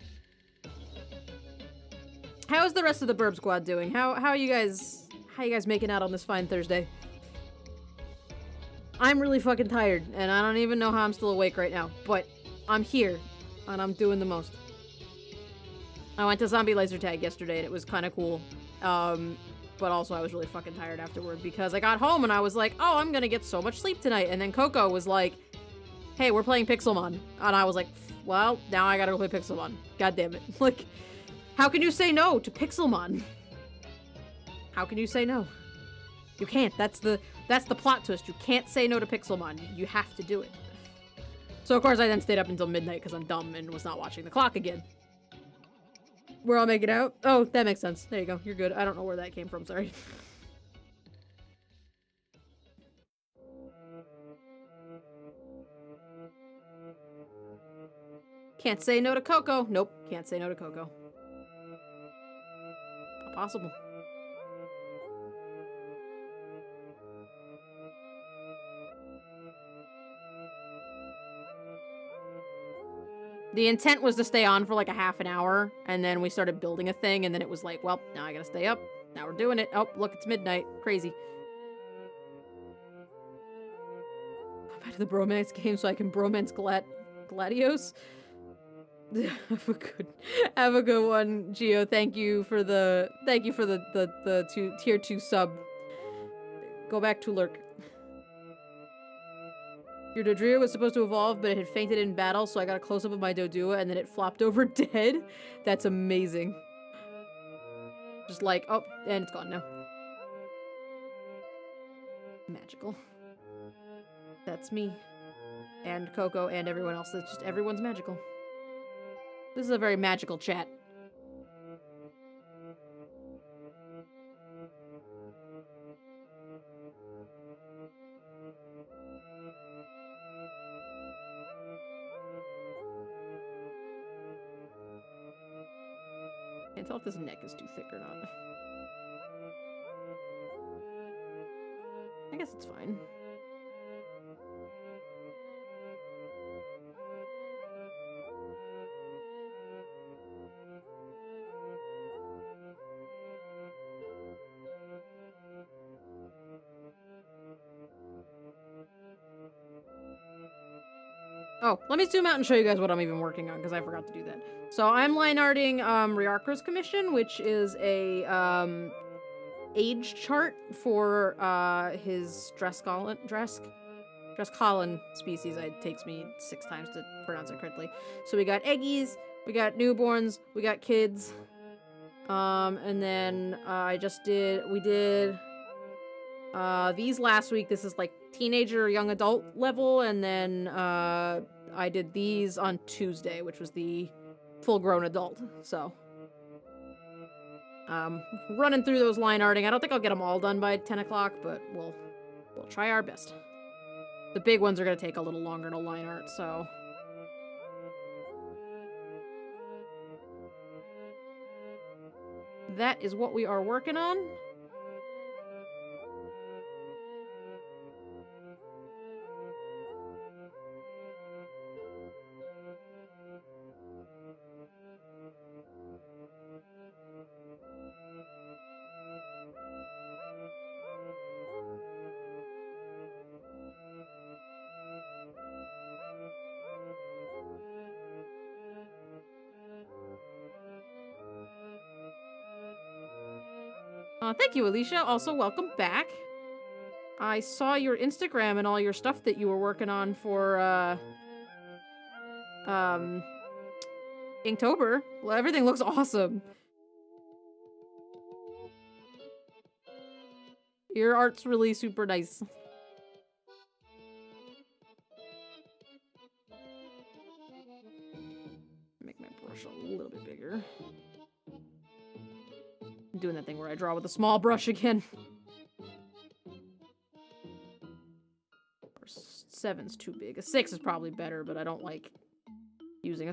How's the rest of the Burb Squad doing? How are you guys... How you guys making out on this fine Thursday? I'm really fucking tired, and I don't even know how I'm still awake right now, but I'm here, and I'm doing the most. I went to Zombie Laser Tag yesterday, and it was kind of cool, but also I was really fucking tired afterward, because I got home, and I was like, oh, I'm gonna get so much sleep tonight, and then Coco was like, hey, we're playing Pixelmon, and I was like, well, now I gotta go play Pixelmon. God damn it. Like, how can you say no to Pixelmon? How can you say no? You can't. That's the plot twist. You can't say no to Pixelmon. You have to do it. So, of course, I then stayed up until midnight because I'm dumb and was not watching the clock again. We're all making out? Oh, that makes sense. There you go. You're good. I don't know where that came from. Sorry. Can't say no to Coco. Nope. Can't say no to Coco. Not possible. The intent was to stay on for like a half an hour, and then we started building a thing, and then it was like, well, now I gotta stay up. Now we're doing it. Oh, look, it's midnight. Crazy. Back to the bromance game so I can bromance Gladios. Have a good one, Geo. Thank you for the tier 2 sub. Go back to lurk. Your Dodrio was supposed to evolve, but it had fainted in battle, so I got a close-up of my Dodua, and then it flopped over dead. That's amazing. Just like, oh, and it's gone now. Magical. That's me. And Coco and everyone else. That's just everyone's magical. This is a very magical chat. Can't tell if this neck is too thick or not. I guess it's fine. Oh, let me zoom out and show you guys what I'm even working on, because I forgot to do that. So I'm line arting Riarkra's commission, which is a age chart for his Drescolin species. It takes me 6 times to pronounce it correctly. So we got eggies, we got newborns, we got kids, and then we did these last week. This is like teenager, young adult level, and then I did these on Tuesday, which was the full-grown adult. So running through those line arting. I don't think I'll get them all done by 10 o'clock, but we'll try our best. The big ones are going to take a little longer to line art, so... That is what we are working on. Thank you, Alicia. Also, welcome back. I saw your Instagram and all your stuff that you were working on for, Inktober. Well, everything looks awesome. Your art's really super nice. Make my brush a little bit bigger. I'm doing that thing where I draw with a small brush again. 7's too big. A 6 is probably better, but I don't like using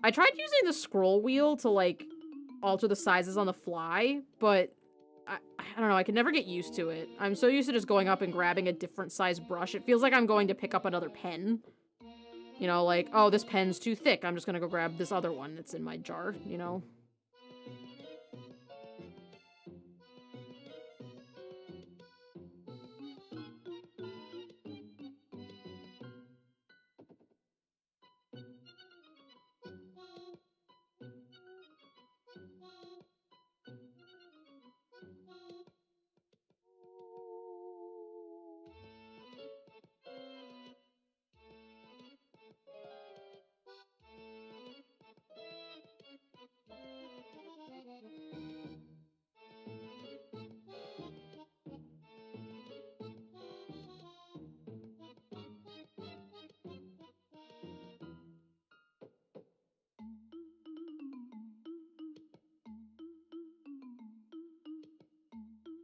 I tried using the scroll wheel to, like, alter the sizes on the fly, but I don't know, I can never get used to it. I'm so used to just going up and grabbing a different size brush. It feels like I'm going to pick up another pen. You know, like, oh, this pen's too thick. I'm just gonna go grab this other one that's in my jar, you know?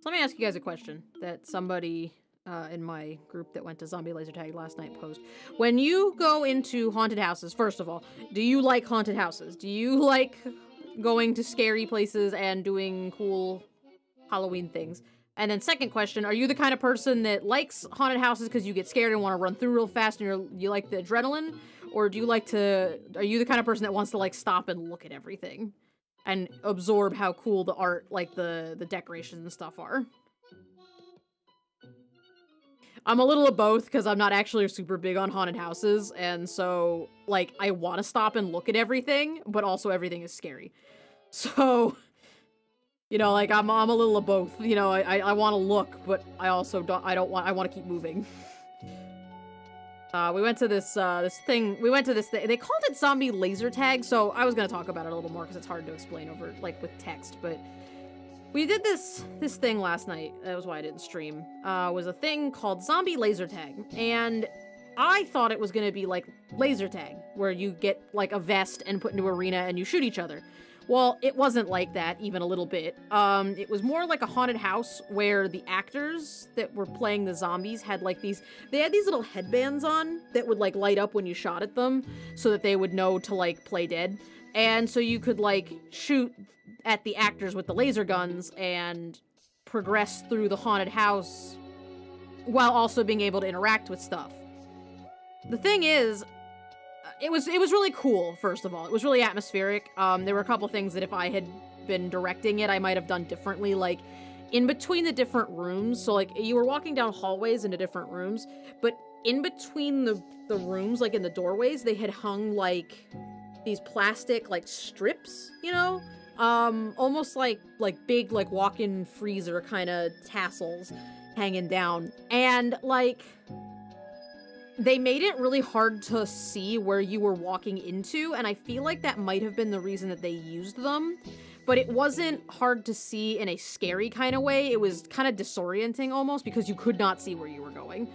So let me ask you guys a question that somebody in my group that went to Zombie Laser Tag last night posed. When you go into haunted houses, first of all, do you like haunted houses? Do you like going to scary places and doing cool Halloween things? And then second question, are you the kind of person that likes haunted houses because you get scared and want to run through real fast and you like the adrenaline? Or do you like to, are you the kind of person that wants to like stop and look at everything and absorb how cool the art, like the decorations and stuff are? I'm a little of both because I'm not actually super big on haunted houses, and so, like, I want to stop and look at everything, but also everything is scary. So, You know, like I'm a little of both. You know, I want to look, but I also don't. I want to keep moving. We went to this thing. We went to this thing. They called it zombie laser tag. So I was gonna talk about it a little more because it's hard to explain over like with text. But we did this thing last night. That was why I didn't stream. Was a thing called zombie laser tag, and I thought it was gonna be like laser tag, where you get like a vest and put into an arena and you shoot each other. Well, it wasn't like that, even a little bit. It was more like a haunted house where the actors that were playing the zombies had like they had these little headbands on that would like light up when you shot at them so that they would know to like play dead. And so you could like shoot at the actors with the laser guns and progress through the haunted house while also being able to interact with stuff. The thing is, it was really cool, first of all. It was really atmospheric. There were a couple things that if I had been directing it, I might have done differently, like in between the different rooms. So like you were walking down hallways into different rooms, but in between the rooms, like in the doorways, they had hung like these plastic like strips, you know? Almost like big like walk-in freezer kind of tassels hanging down. And like they made it really hard to see where you were walking into, and I feel like that might have been the reason that they used them. But it wasn't hard to see in a scary kind of way. It was kind of disorienting almost because you could not see where you were going.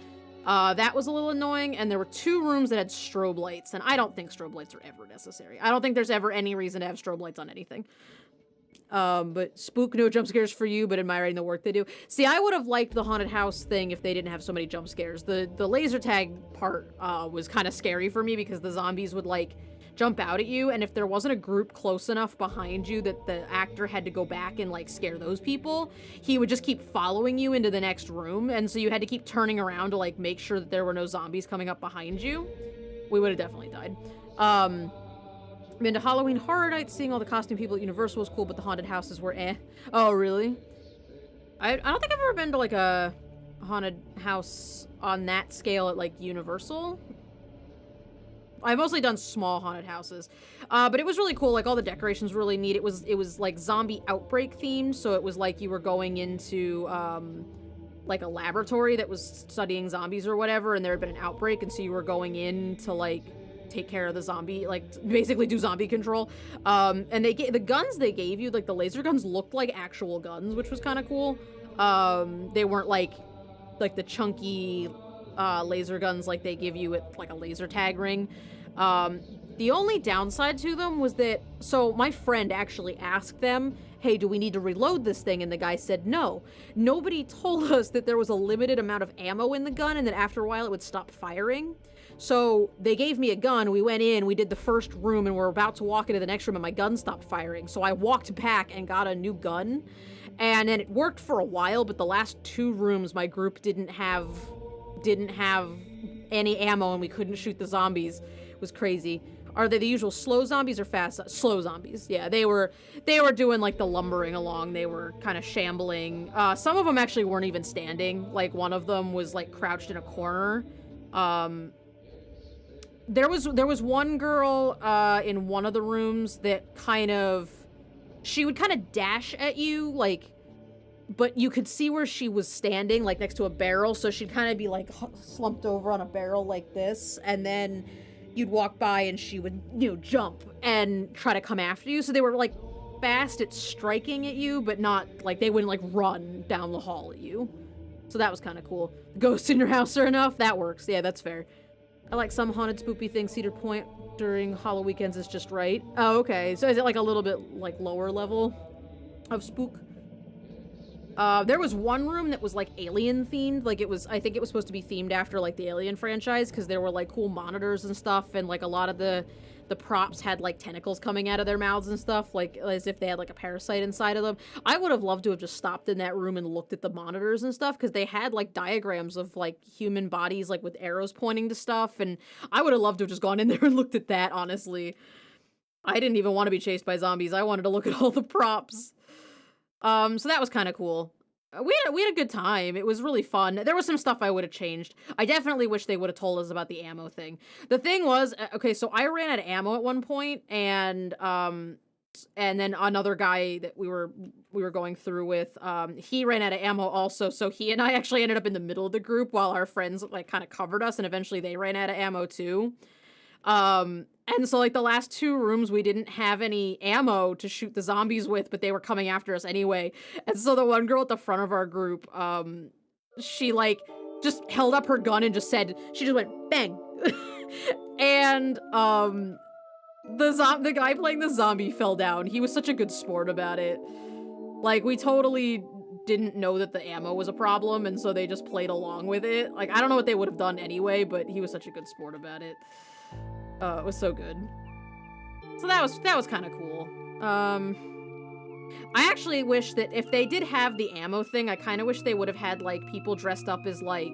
That was a little annoying, and there were 2 rooms that had strobe lights, and I don't think strobe lights are ever necessary. I don't think there's ever any reason to have strobe lights on anything. But spook, no jump scares for you, but admiring the work they do. See, I would have liked the haunted house thing if they didn't have so many jump scares. The laser tag part was kind of scary for me because the zombies would like jump out at you, and if there wasn't a group close enough behind you that the actor had to go back and like scare those people, he would just keep following you into the next room, and so you had to keep turning around to like make sure that there were no zombies coming up behind you. We would have definitely died. Been to Halloween Horror Nights, seeing all the costume people at Universal was cool, but the haunted houses were eh. Oh, really? I don't think I've ever been to like a haunted house on that scale at like Universal. I've mostly done small haunted houses. But it was really cool. Like all the decorations were really neat. It was like zombie outbreak themed, so it was like you were going into like a laboratory that was studying zombies or whatever, and there had been an outbreak, and so you were going in to like take care of the zombie, like basically do zombie control. And the guns they gave you, like the laser guns, looked like actual guns, which was kind of cool. They weren't like the chunky laser guns like they give you at like a laser tag ring. The only downside to them was that, so my friend actually asked them, hey, do we need to reload this thing? And the guy said no. Nobody told us that there was a limited amount of ammo in the gun and that after a while it would stop firing. So they gave me a gun, we went in, we did the first room, and we're about to walk into the next room and my gun stopped firing. So I walked back and got a new gun, and then it worked for a while, but the last 2 rooms my group didn't have any ammo and we couldn't shoot the zombies. It was crazy. Are they the usual slow zombies or fast? Slow zombies. Yeah, they were doing like the lumbering along. They were kind of shambling. Some of them actually weren't even standing. Like one of them was like crouched in a corner. There was one girl in one of the rooms that she would kind of dash at you, like, but you could see where she was standing, like next to a barrel, so she'd kind of be like slumped over on a barrel like this, and then you'd walk by and she would, you know, jump and try to come after you. So they were like fast at striking at you, but not like they wouldn't like run down the hall at you. So that was kind of cool. Ghosts in your house are enough? That works. Yeah, that's fair. I like some haunted spoopy things. Cedar Point during Halloween weekends is just right. Oh, okay. So is it like a little bit like lower level of spook? There was one room that was like alien themed. Like I think it was supposed to be themed after like the Alien franchise, because there were like cool monitors and stuff, and like a lot of the props had like tentacles coming out of their mouths and stuff, like as if they had like a parasite inside of them. I would have loved to have just stopped in that room and looked at the monitors and stuff, because they had like diagrams of like human bodies like with arrows pointing to stuff, and I would have loved to have just gone in there and looked at that, honestly. I didn't even want to be chased by zombies. I wanted to look at all the props. So that was kind of cool. We had a good time. It was really fun. There was some stuff I would have changed. I definitely wish they would have told us about the ammo thing. The thing was, okay, so I ran out of ammo at one point, and and then another guy that we were going through with, he ran out of ammo also, so he and I actually ended up in the middle of the group while our friends like kind of covered us, and eventually they ran out of ammo too. And so like the last 2 rooms we didn't have any ammo to shoot the zombies with, but they were coming after us anyway. And so the one girl at the front of our group, she like just held up her gun and just said, she just went bang. And the guy playing the zombie fell down. He was such a good sport about it. Like, we totally didn't know that the ammo was a problem, and so they just played along with it. Like, I don't know what they would have done anyway, but he was such a good sport about it. It was so good. So that was kind of cool. I actually wish that if they did have the ammo thing, I kind of wish they would have had, like, people dressed up as, like...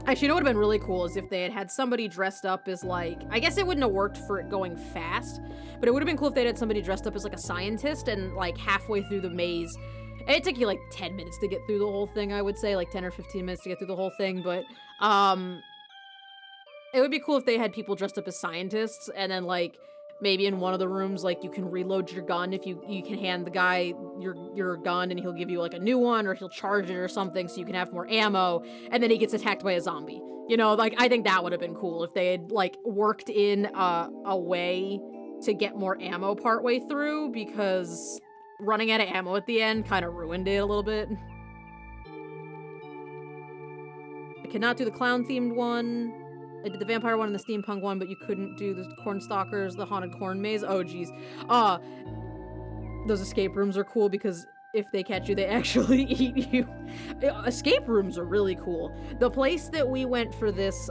Actually, you know what would have been really cool is if they had had somebody dressed up as, like... I guess it wouldn't have worked for it going fast, but it would have been cool if they had somebody dressed up as, like, a scientist and, like, halfway through the maze... It took you, like, 10 minutes to get through the whole thing, I would say. Like, 10 or 15 minutes to get through the whole thing, but, it would be cool if they had people dressed up as scientists, and then, like, maybe in one of the rooms, like, you can reload your gun if you can hand the guy your gun, and he'll give you, like, a new one, or he'll charge it or something so you can have more ammo, and then he gets attacked by a zombie. You know, like, I think that would have been cool if they had, like, worked in a way to get more ammo partway through, because running out of ammo at the end kind of ruined it a little bit. I cannot do the clown-themed one. I did the vampire one and the steampunk one, but you couldn't do the cornstalkers, the haunted corn maze. Oh, geez. Those escape rooms are cool because if they catch you, they actually eat you. Escape rooms are really cool. The place that we went for this,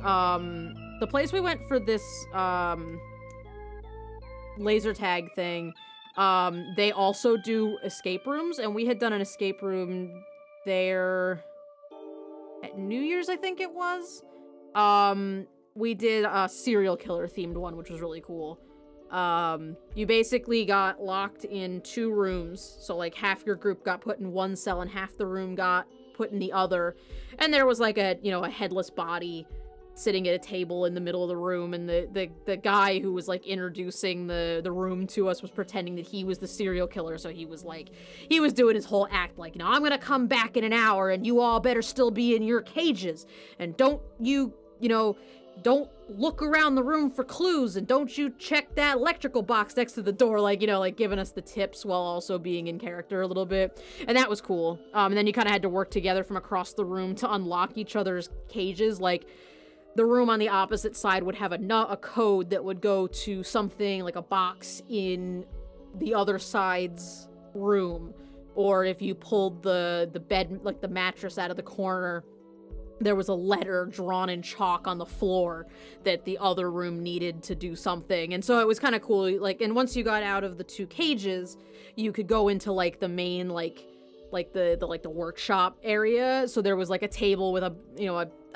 laser tag thing, they also do escape rooms, and we had done an escape room there at New Year's, I think it was. We did a serial killer themed one, which was really cool. You basically got locked in 2 rooms, so like half your group got put in one cell and half the room got put in the other, and there was like a, you know, a headless body sitting at a table in the middle of the room, and the guy who was like introducing the room to us was pretending that he was the serial killer, so he was doing his whole act like, you know, I'm gonna come back in an hour and you all better still be in your cages, and don't look around the room for clues, and don't you check that electrical box next to the door, like, you know, like giving us the tips while also being in character a little bit. And that was cool. And then you kind of had to work together from across the room to unlock each other's cages. Like, the room on the opposite side would have a code that would go to something like a box in the other side's room. Or if you pulled the bed, like the mattress out of the corner, there was a letter drawn in chalk on the floor that the other room needed to do something. And so it was kind of cool. Like, and once you got out of the 2 cages, you could go into like the main, like the workshop area. So there was like a table with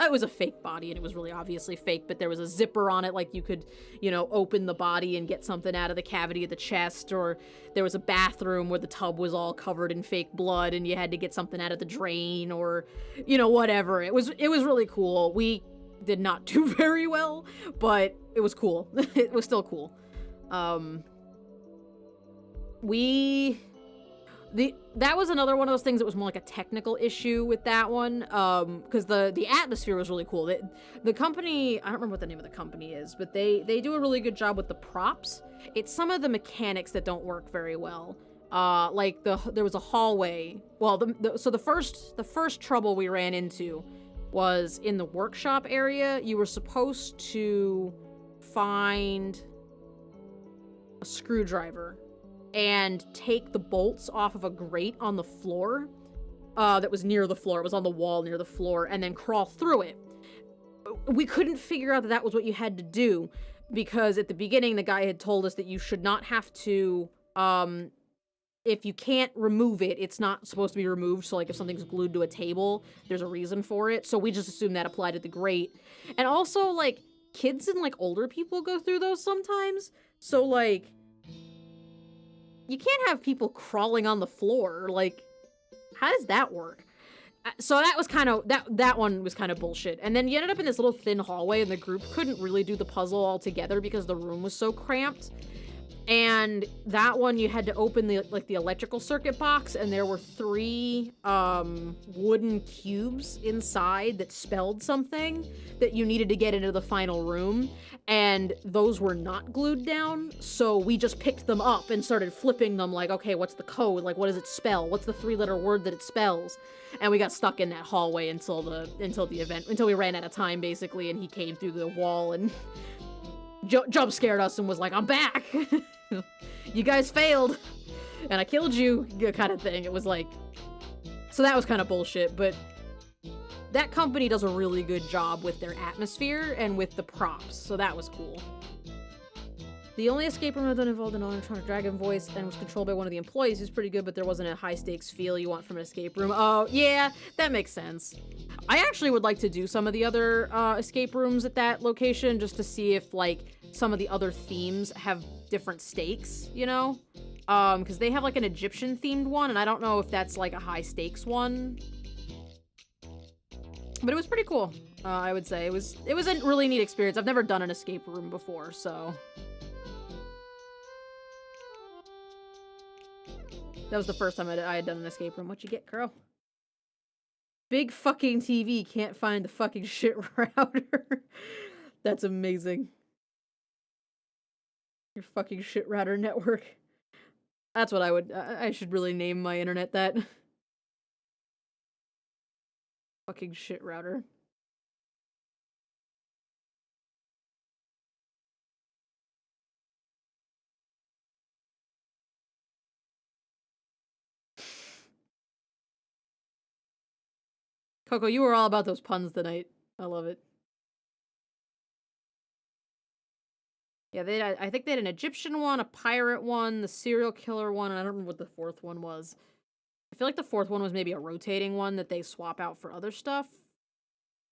it was a fake body, and it was really obviously fake, but there was a zipper on it, like you could, you know, open the body and get something out of the cavity of the chest, or there was a bathroom where the tub was all covered in fake blood and you had to get something out of the drain, or, you know, whatever. It was really cool. We did not do very well, but it was cool. It was still cool. That was another one of those things that was more like a technical issue with that one, because the atmosphere was really cool. The company, I don't remember what the name of the company is, but they do a really good job with the props. It's some of the mechanics that don't work very well. Like there was a hallway. Well, so the first trouble we ran into was in the workshop area. You were supposed to find a screwdriver and take the bolts off of a grate on the floor that was near the floor. It was on the wall near the floor, and then crawl through it. We couldn't figure out that was what you had to do, because at the beginning the guy had told us that you should not have to, if you can't remove it, it's not supposed to be removed. So like if something's glued to a table, there's a reason for it. So we just assumed that applied to the grate. And also, like, kids and like older people go through those sometimes. So like, you can't have people crawling on the floor. Like, how does that work? So that was kind of, that one was kind of bullshit. And then you ended up in this little thin hallway, and the group couldn't really do the puzzle all together because the room was so cramped. And that one, you had to open the electrical circuit box, and there were 3 wooden cubes inside that spelled something that you needed to get into the final room, and those were not glued down, so we just picked them up and started flipping them like, okay, what's the code? Like, what does it spell? What's the 3-letter word that it spells? And we got stuck in that hallway until the event, until we ran out of time, basically, and he came through the wall and jump scared us and was like, I'm back! You guys failed, and I killed you, kind of thing. It was like, so that was kind of bullshit, but that company does a really good job with their atmosphere and with the props, so that was cool. The only escape room that involved an animatronic dragon voice and was controlled by one of the employees is pretty good, but there wasn't a high-stakes feel you want from an escape room. Oh, yeah, that makes sense. I actually would like to do some of the other escape rooms at that location just to see if, like, some of the other themes have different stakes, you know? Because they have, like, an Egyptian-themed one, and I don't know if that's, like, a high-stakes one. But it was pretty cool, I would say. It was a really neat experience. I've never done an escape room before, so... That was the first time I had done an escape room. What you get, Crow? Big fucking TV can't find the fucking shit router. That's amazing. Your fucking shit router network. That's what I should really name my internet that. Fucking shit router. Coco, you were all about those puns tonight. I love it. Yeah, I think they had an Egyptian one, a pirate one, the serial killer one, and I don't remember what the 4th one was. I feel like the 4th one was maybe a rotating one that they swap out for other stuff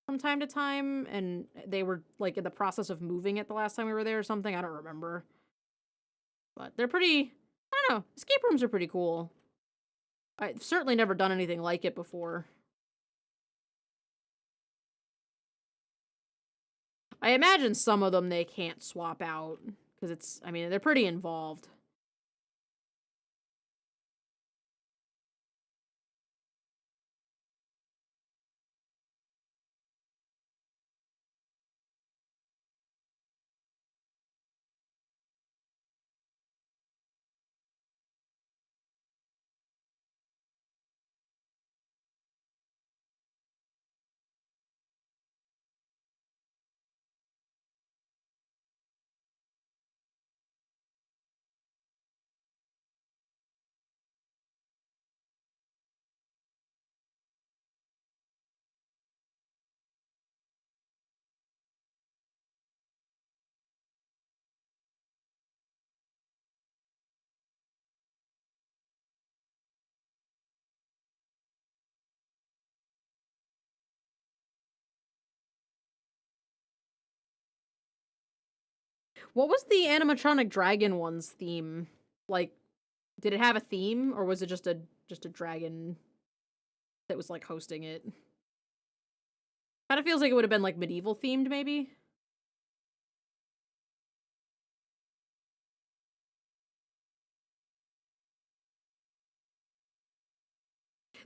from time to time, and they were, like, in the process of moving it the last time we were there or something. I don't remember. But they're pretty... I don't know. Escape rooms are pretty cool. I've certainly never done anything like it before. I imagine some of them they can't swap out, because it's... I mean, they're pretty involved. What was the animatronic dragon one's theme? Like, did it have a theme, or was it just a dragon that was, like, hosting it? Kind of feels like it would have been, like, medieval themed, maybe?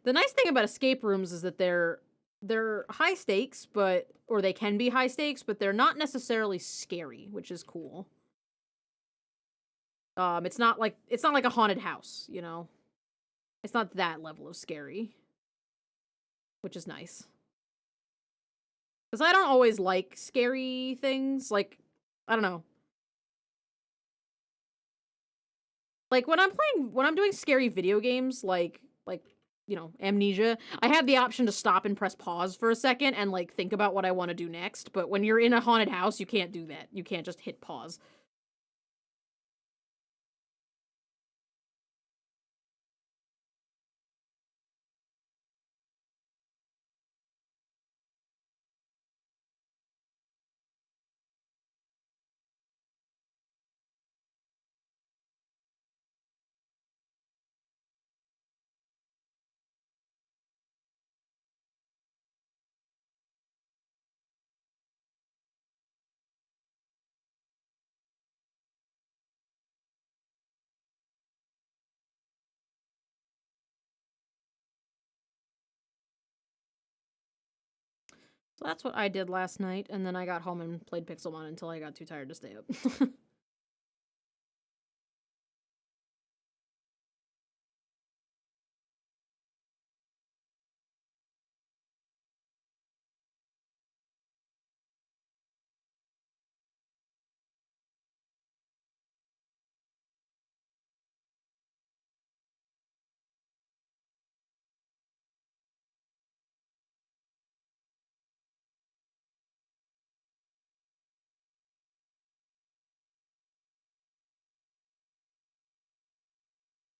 The nice thing about escape rooms is that they're high stakes, or they can be high stakes, but they're not necessarily scary, which is cool. It's not like a haunted house, you know? It's not that level of scary, which is nice. Because I don't always like scary things. Like, I don't know. Like, when I'm doing scary video games, like, you know, Amnesia, I have the option to stop and press pause for a second and, like, think about what I want to do next. But when you're in a haunted house, you can't do that. You can't just hit pause. So that's what I did last night, and then I got home and played Pixelmon until I got too tired to stay up.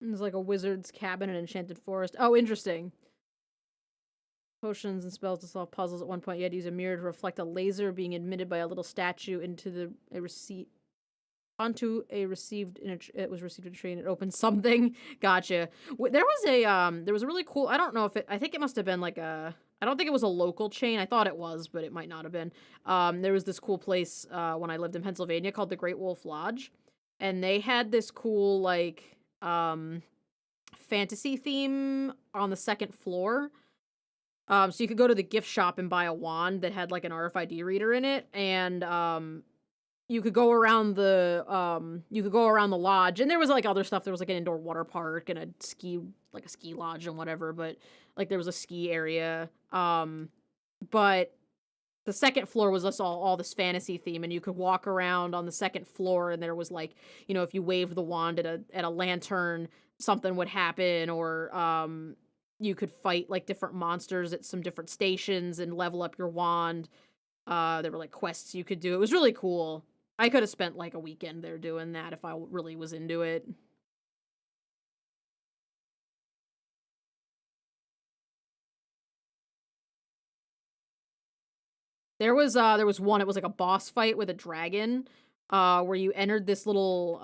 There's like a wizard's cabin in an enchanted forest. Oh, interesting. Potions and spells to solve puzzles. At one point, you had to use a mirror to reflect a laser being admitted by a little statue into a receipt onto a received in a it was received in a train. It opened something. Gotcha. There was a really cool. I don't know if it. I think it must have been like a. I don't think it was a local chain. I thought it was, but it might not have been. There was this cool place when I lived in Pennsylvania called the Great Wolf Lodge, and they had this cool like fantasy theme on the second floor. So you could go to the gift shop and buy a wand that had like an RFID reader in it, and you could go around the lodge, and there was like other stuff. There was like an indoor water park and a ski lodge and whatever, but like there was a ski area. But the second floor was just all this fantasy theme, and you could walk around on the second floor, and there was like, you know, if you waved the wand at a lantern, something would happen, or you could fight like different monsters at some different stations and level up your wand. There were like quests you could do. It was really cool. I could have spent like a weekend there doing that if I really was into it. There was one, it was like a boss fight with a dragon, where you entered this little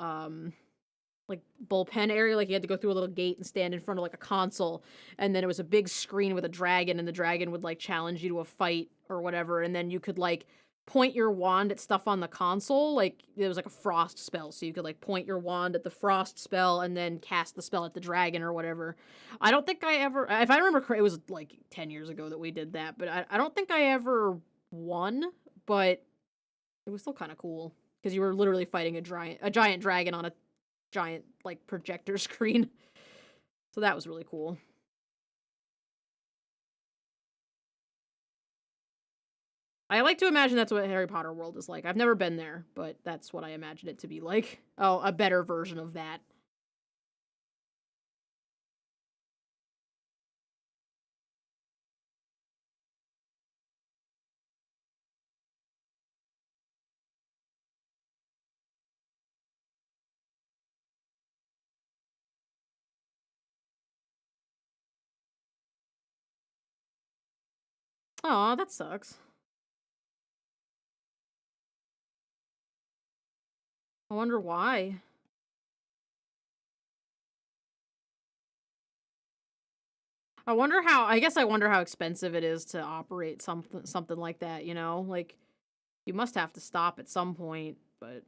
like bullpen area, like you had to go through a little gate and stand in front of like a console, and then it was a big screen with a dragon, and the dragon would like challenge you to a fight or whatever, and then you could like point your wand at stuff on the console. Like there was like a frost spell, so you could like point your wand at the frost spell and then cast the spell at the dragon or whatever. I don't think I ever, if I remember correctly, it was like 10 years ago that we did that, but I don't think I ever won, but it was still kind of cool because you were literally fighting a giant dragon on a giant like projector screen. So that was really cool. I like to imagine that's what Harry Potter World is like. I've never been there, but that's what I imagine it to be like. Oh, a better version of that. Aw, that sucks. I wonder why. I guess I wonder how expensive it is to operate something like that, you know? Like you must have to stop at some point, but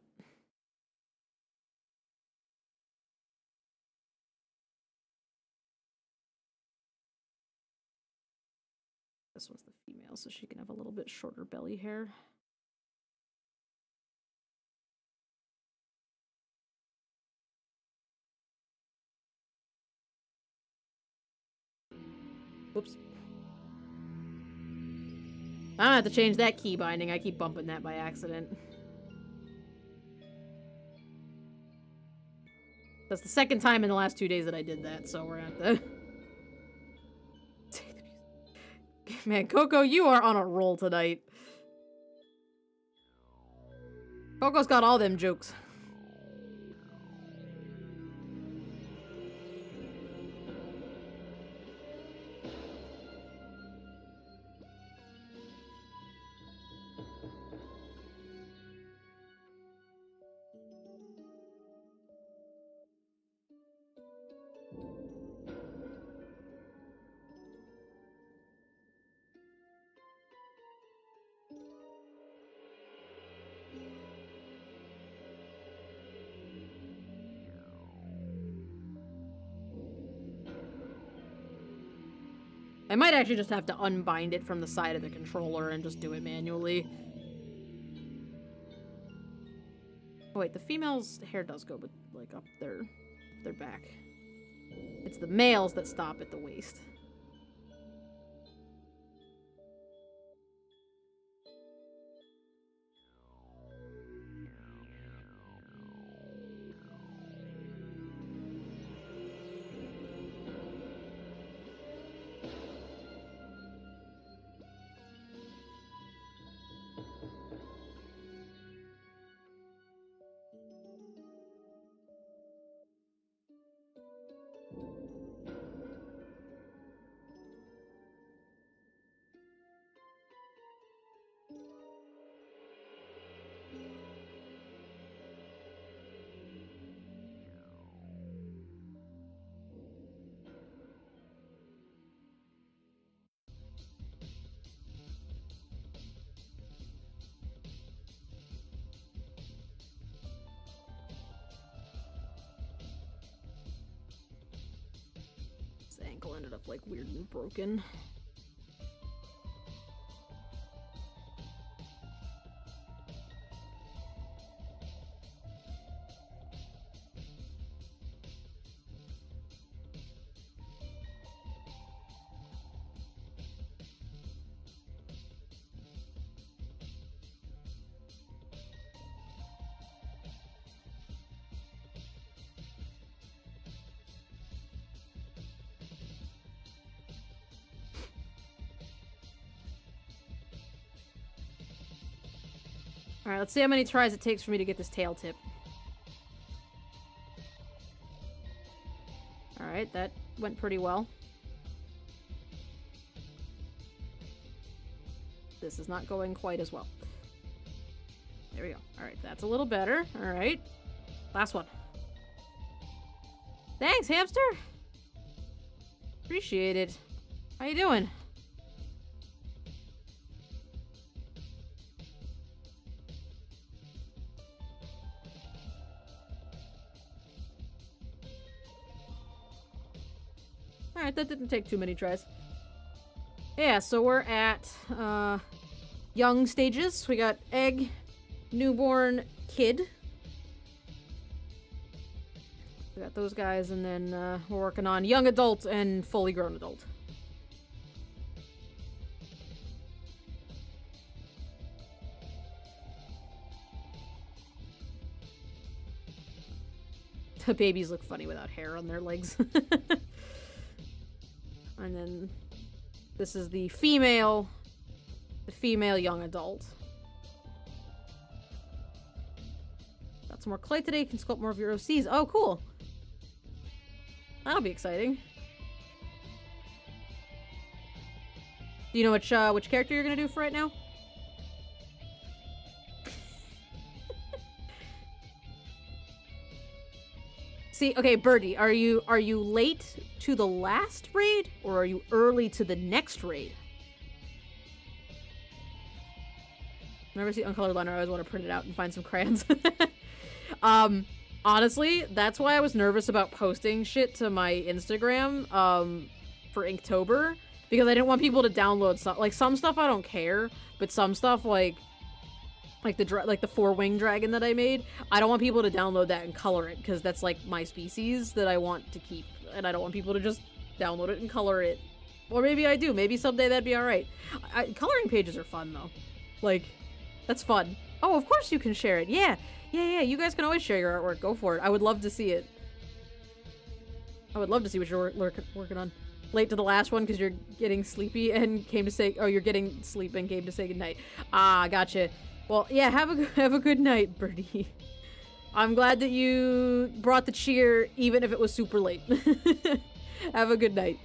this one's the female, so she can have a little bit shorter belly hair. Whoops. I'm gonna have to change that key binding. I keep bumping that by accident. That's the second time in the last 2 days that I did that, so we're gonna have to... Man, Coco, you are on a roll tonight. Coco's got all them jokes. I might actually just have to unbind it from the side of the controller and just do it manually. Oh wait, the female's hair does go, but like up their back. It's the males that stop at the waist. His ankle ended up like weird and broken. Alright, let's see how many tries it takes for me to get this tail tip. Alright, that went pretty well. This is not going quite as well. There we go. Alright, that's a little better. Alright. Last one. Thanks, hamster! Appreciate it. How you doing? Alright, that didn't take too many tries. Yeah, so we're at young stages. We got egg, newborn, kid. We got those guys, and then we're working on young adult and fully grown adult. The babies look funny without hair on their legs. And then this is the female young adult. Got some more clay today. You can sculpt more of your OCs. Oh, cool. That'll be exciting. Do you know which character you're gonna do for right now? See, okay, Birdie, are you late to the last raid, or are you early to the next raid? Whenever I see uncolored liner, I always want to print it out and find some crayons. Honestly, that's why I was nervous about posting shit to my Instagram for Inktober, because I didn't want people to download stuff. Like, some stuff I don't care, but some stuff like the four-wing dragon that I made, I don't want people to download that and color it, because that's like my species that I want to keep, and I don't want people to just download it and color it. Or maybe I do. Maybe someday that'd be alright. Coloring pages are fun, though. Like, that's fun. Oh, of course you can share it. Yeah. You guys can always share your artwork. Go for it. I would love to see it. I would love to see what you're working on. Late to the last one because you're getting sleepy and came to say... Oh, you're getting sleep and came to say goodnight. Ah, gotcha. Well, yeah, have a good night, Birdie. I'm glad that you brought the cheer, even if it was super late. Have a good night.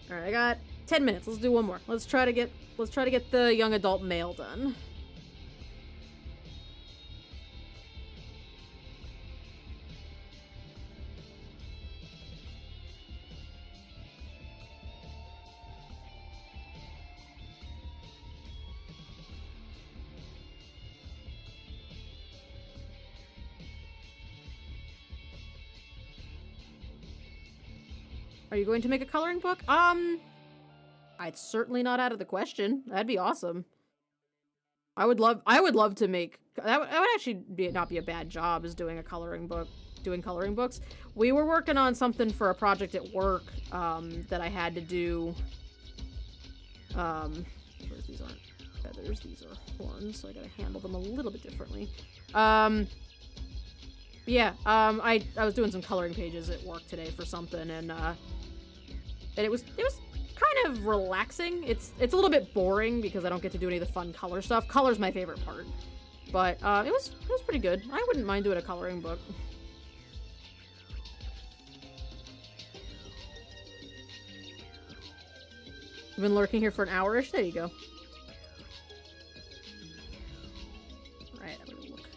Alright, I got 10 minutes. Let's do one more. Let's try to get the young adult male done. Are you going to make a coloring book? It's certainly not out of the question. That'd be awesome. I would love to make, that would actually not be a bad job, is doing a coloring book, doing coloring books. We were working on something for a project at work, that I had to do, these aren't feathers, these are horns, so I gotta handle them a little bit differently. Yeah, I was doing some coloring pages at work today for something, and it was kind of relaxing. It's a little bit boring because I don't get to do any of the fun color stuff. Color's my favorite part, but it was pretty good. I wouldn't mind doing a coloring book. I've been lurking here for an hour-ish. There you go. Right, I'm gonna look.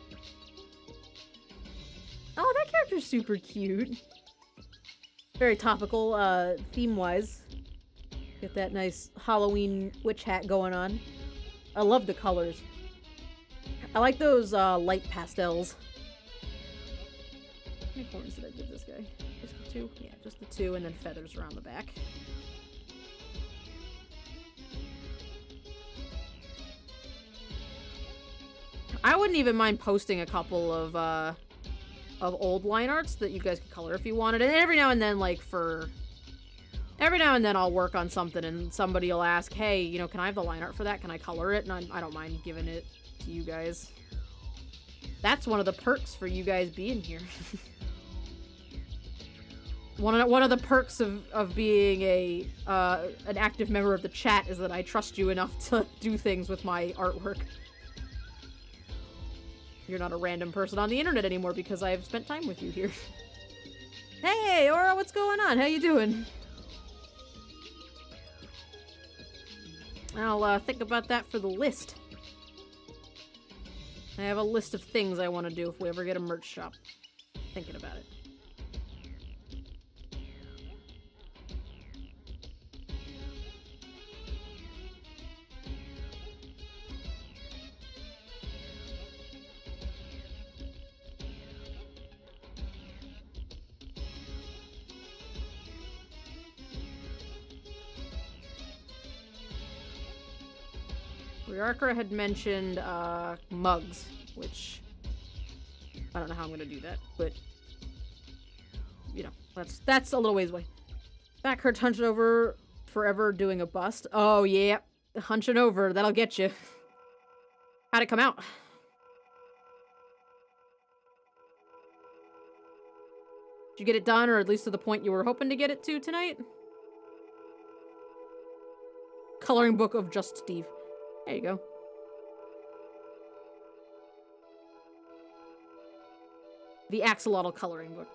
Oh, that character's super cute. Very topical, theme-wise. Get that nice Halloween witch hat going on. I love the colors. I like those, light pastels. How many horns did I give this guy? Just the 2? Yeah, just the 2, and then feathers around the back. I wouldn't even mind posting a couple of old line arts that you guys could color if you wanted. And every now and then, like, every now and then I'll work on something and somebody will ask, hey, you know, can I have the line art for that? Can I color it? And I don't mind giving it to you guys. That's one of the perks for you guys being here. One of the perks of being an active member of the chat is that I trust you enough to do things with my artwork. You're not a random person on the internet anymore because I've spent time with you here. Hey, Aura, what's going on? How you doing? I'll think about that for the list. I have a list of things I want to do if we ever get a merch shop. Thinking about it. Riarka had mentioned mugs, which I don't know how I'm gonna do that, but you know, that's a little ways away. Back hurts hunched over forever doing a bust. Oh yeah, hunching over, that'll get you. How'd it come out? Did you get it done, or at least to the point you were hoping to get it to tonight? Coloring book of Just Steve. There you go. The axolotl coloring book.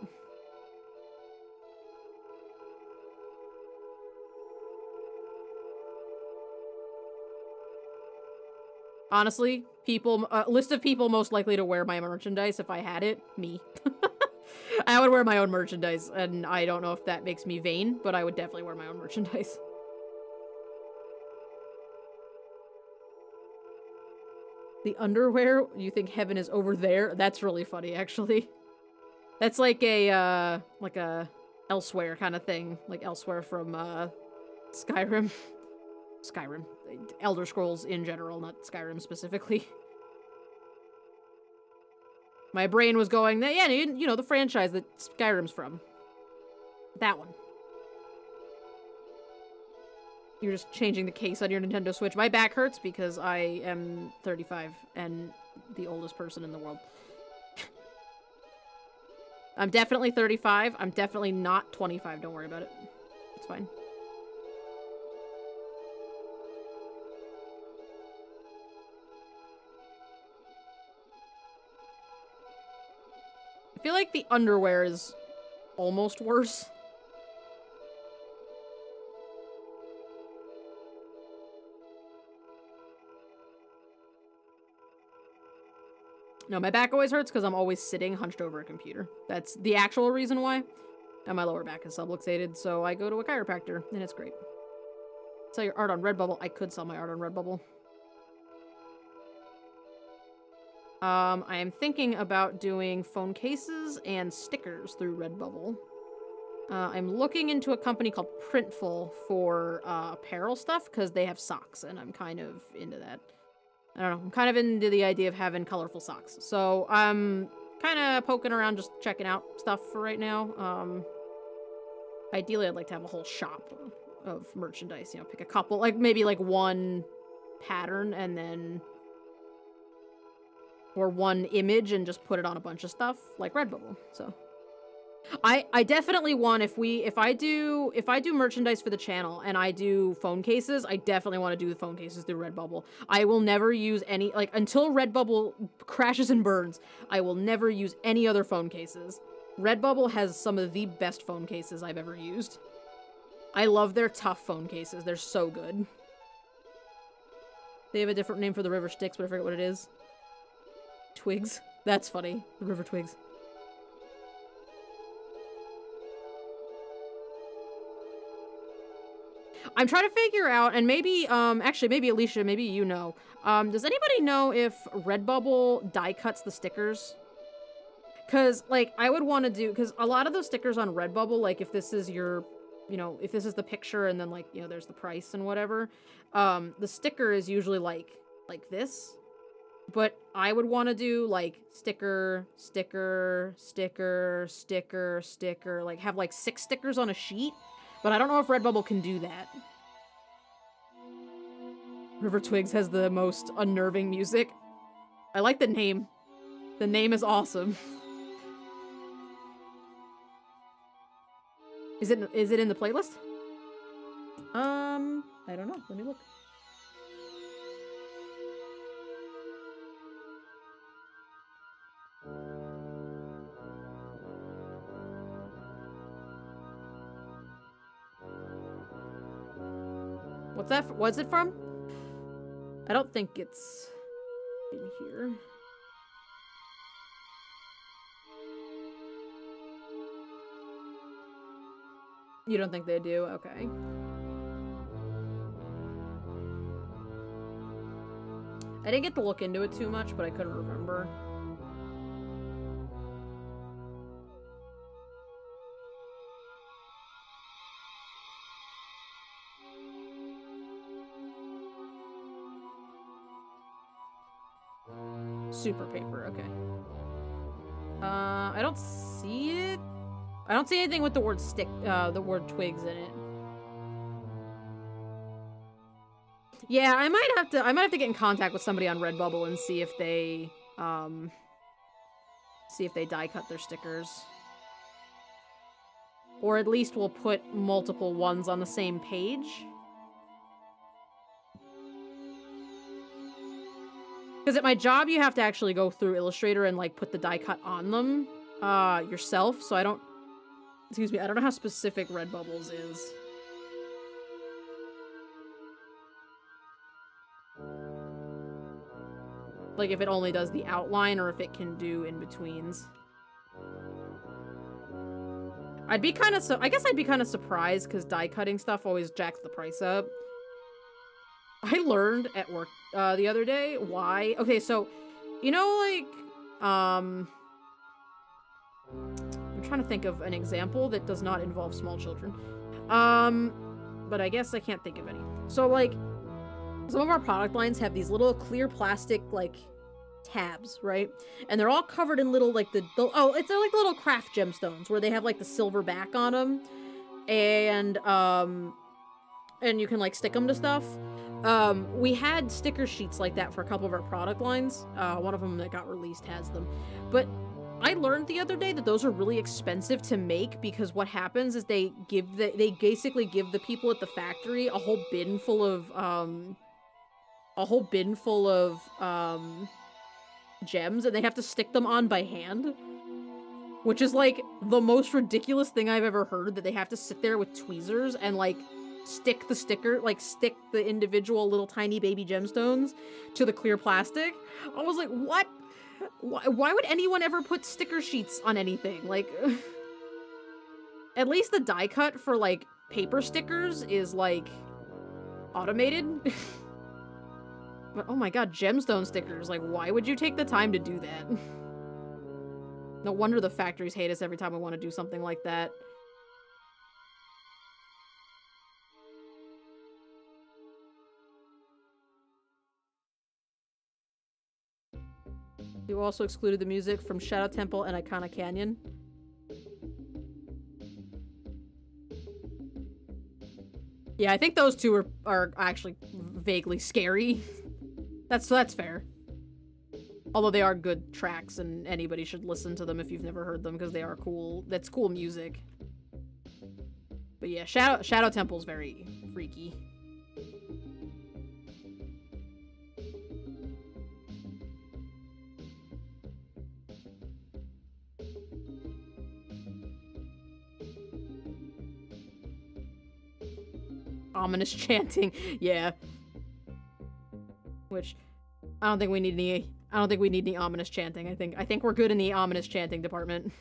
Honestly, list of people most likely to wear my merchandise if I had it, me. I would wear my own merchandise, and I don't know if that makes me vain, but I would definitely wear my own merchandise. The underwear? You think heaven is over there? That's really funny, actually. That's like a elsewhere kind of thing. Like elsewhere from, Skyrim. Skyrim. Elder Scrolls in general, not Skyrim specifically. My brain was going, yeah, you know, the franchise that Skyrim's from. That one. You're just changing the case on your Nintendo Switch. My back hurts because I am 35 and the oldest person in the world. I'm definitely 35. I'm definitely not 25. Don't worry about it. It's fine. I feel like the underwear is almost worse. No, my back always hurts because I'm always sitting hunched over a computer. That's the actual reason why. And my lower back is subluxated, so I go to a chiropractor, and it's great. Sell your art on Redbubble. I could sell my art on Redbubble. I am thinking about doing phone cases and stickers through Redbubble. I'm looking into a company called Printful for apparel stuff because they have socks, and I'm kind of into that. I don't know. I'm kind of into the idea of having colorful socks. So I'm kind of poking around, just checking out stuff for right now. Ideally, I'd like to have a whole shop of merchandise. You know, pick a couple, like maybe like one pattern and then... or one image and just put it on a bunch of stuff, like Redbubble. So... I definitely want, if I do merchandise for the channel and I do phone cases, I definitely want to do the phone cases through Redbubble. I will never use any, like, until Redbubble crashes and burns, I will never use any other phone cases. Redbubble has some of the best phone cases I've ever used. I love their tough phone cases. They're so good. They have a different name for the river Styx, but I forget what it is. Twigs. That's funny. The river Twigs. I'm trying to figure out, and maybe, actually, maybe Alicia, maybe you know. Does anybody know if Redbubble die cuts the stickers? Because, like, I would want to do, because a lot of those stickers on Redbubble, like, if this is your, you know, if this is the picture and then, like, you know, there's the price and whatever, the sticker is usually, like this. But I would want to do, like, sticker, sticker, sticker, sticker, sticker, like, have, like, 6 stickers on a sheet. But I don't know if Redbubble can do that. River Twigs has the most unnerving music. I like the name. The name is awesome. Is it in the playlist? I don't know. Let me look. What's that? What's it from? I don't think it's in here. You don't think they do? Okay. I didn't get to look into it too much, but I couldn't remember. Super paper, okay. I don't see it. I don't see anything with the word stick, the word twigs in it. Yeah, I might have to get in contact with somebody on Redbubble and see if they die cut their stickers. Or at least we'll put multiple ones on the same page. Because at my job, you have to actually go through Illustrator and, like, put the die cut on them yourself, so I don't... Excuse me, I don't know how specific Redbubble's is. Like, if it only does the outline or if it can do in-betweens. I guess I'd be kind of surprised, because die cutting stuff always jacks the price up. I learned at work the other day why... Okay, so, you know, like, I'm trying to think of an example that does not involve small children. But I guess I can't think of any. So, like, some of our product lines have these little clear plastic, like, tabs, right? And they're all covered in little, like, they're like little craft gemstones where they have, like, the silver back on them. And you can, like, stick them to stuff. We had sticker sheets like that for a couple of our product lines. One of them that got released has them. But I learned the other day that those are really expensive to make because what happens is they basically give the people at the factory a whole bin full of gems, and they have to stick them on by hand. Which is, like, the most ridiculous thing I've ever heard, that they have to sit there with tweezers and, like, stick the sticker, like, stick the individual little tiny baby gemstones to the clear plastic. I was like, what? Why would anyone ever put sticker sheets on anything? Like, at least the die cut for, like, paper stickers is, like, automated. But, oh my god, gemstone stickers. Like, why would you take the time to do that? No wonder the factories hate us every time we want to do something like that. You also excluded the music from Shadow Temple and Iconic Canyon. Yeah, I think those two are actually vaguely scary. That's fair. Although they are good tracks and anybody should listen to them if you've never heard them because they are cool. That's cool music. But yeah, Shadow Temple's very freaky. Ominous chanting, yeah. Which I don't think we need any ominous chanting. I think we're good in the ominous chanting department.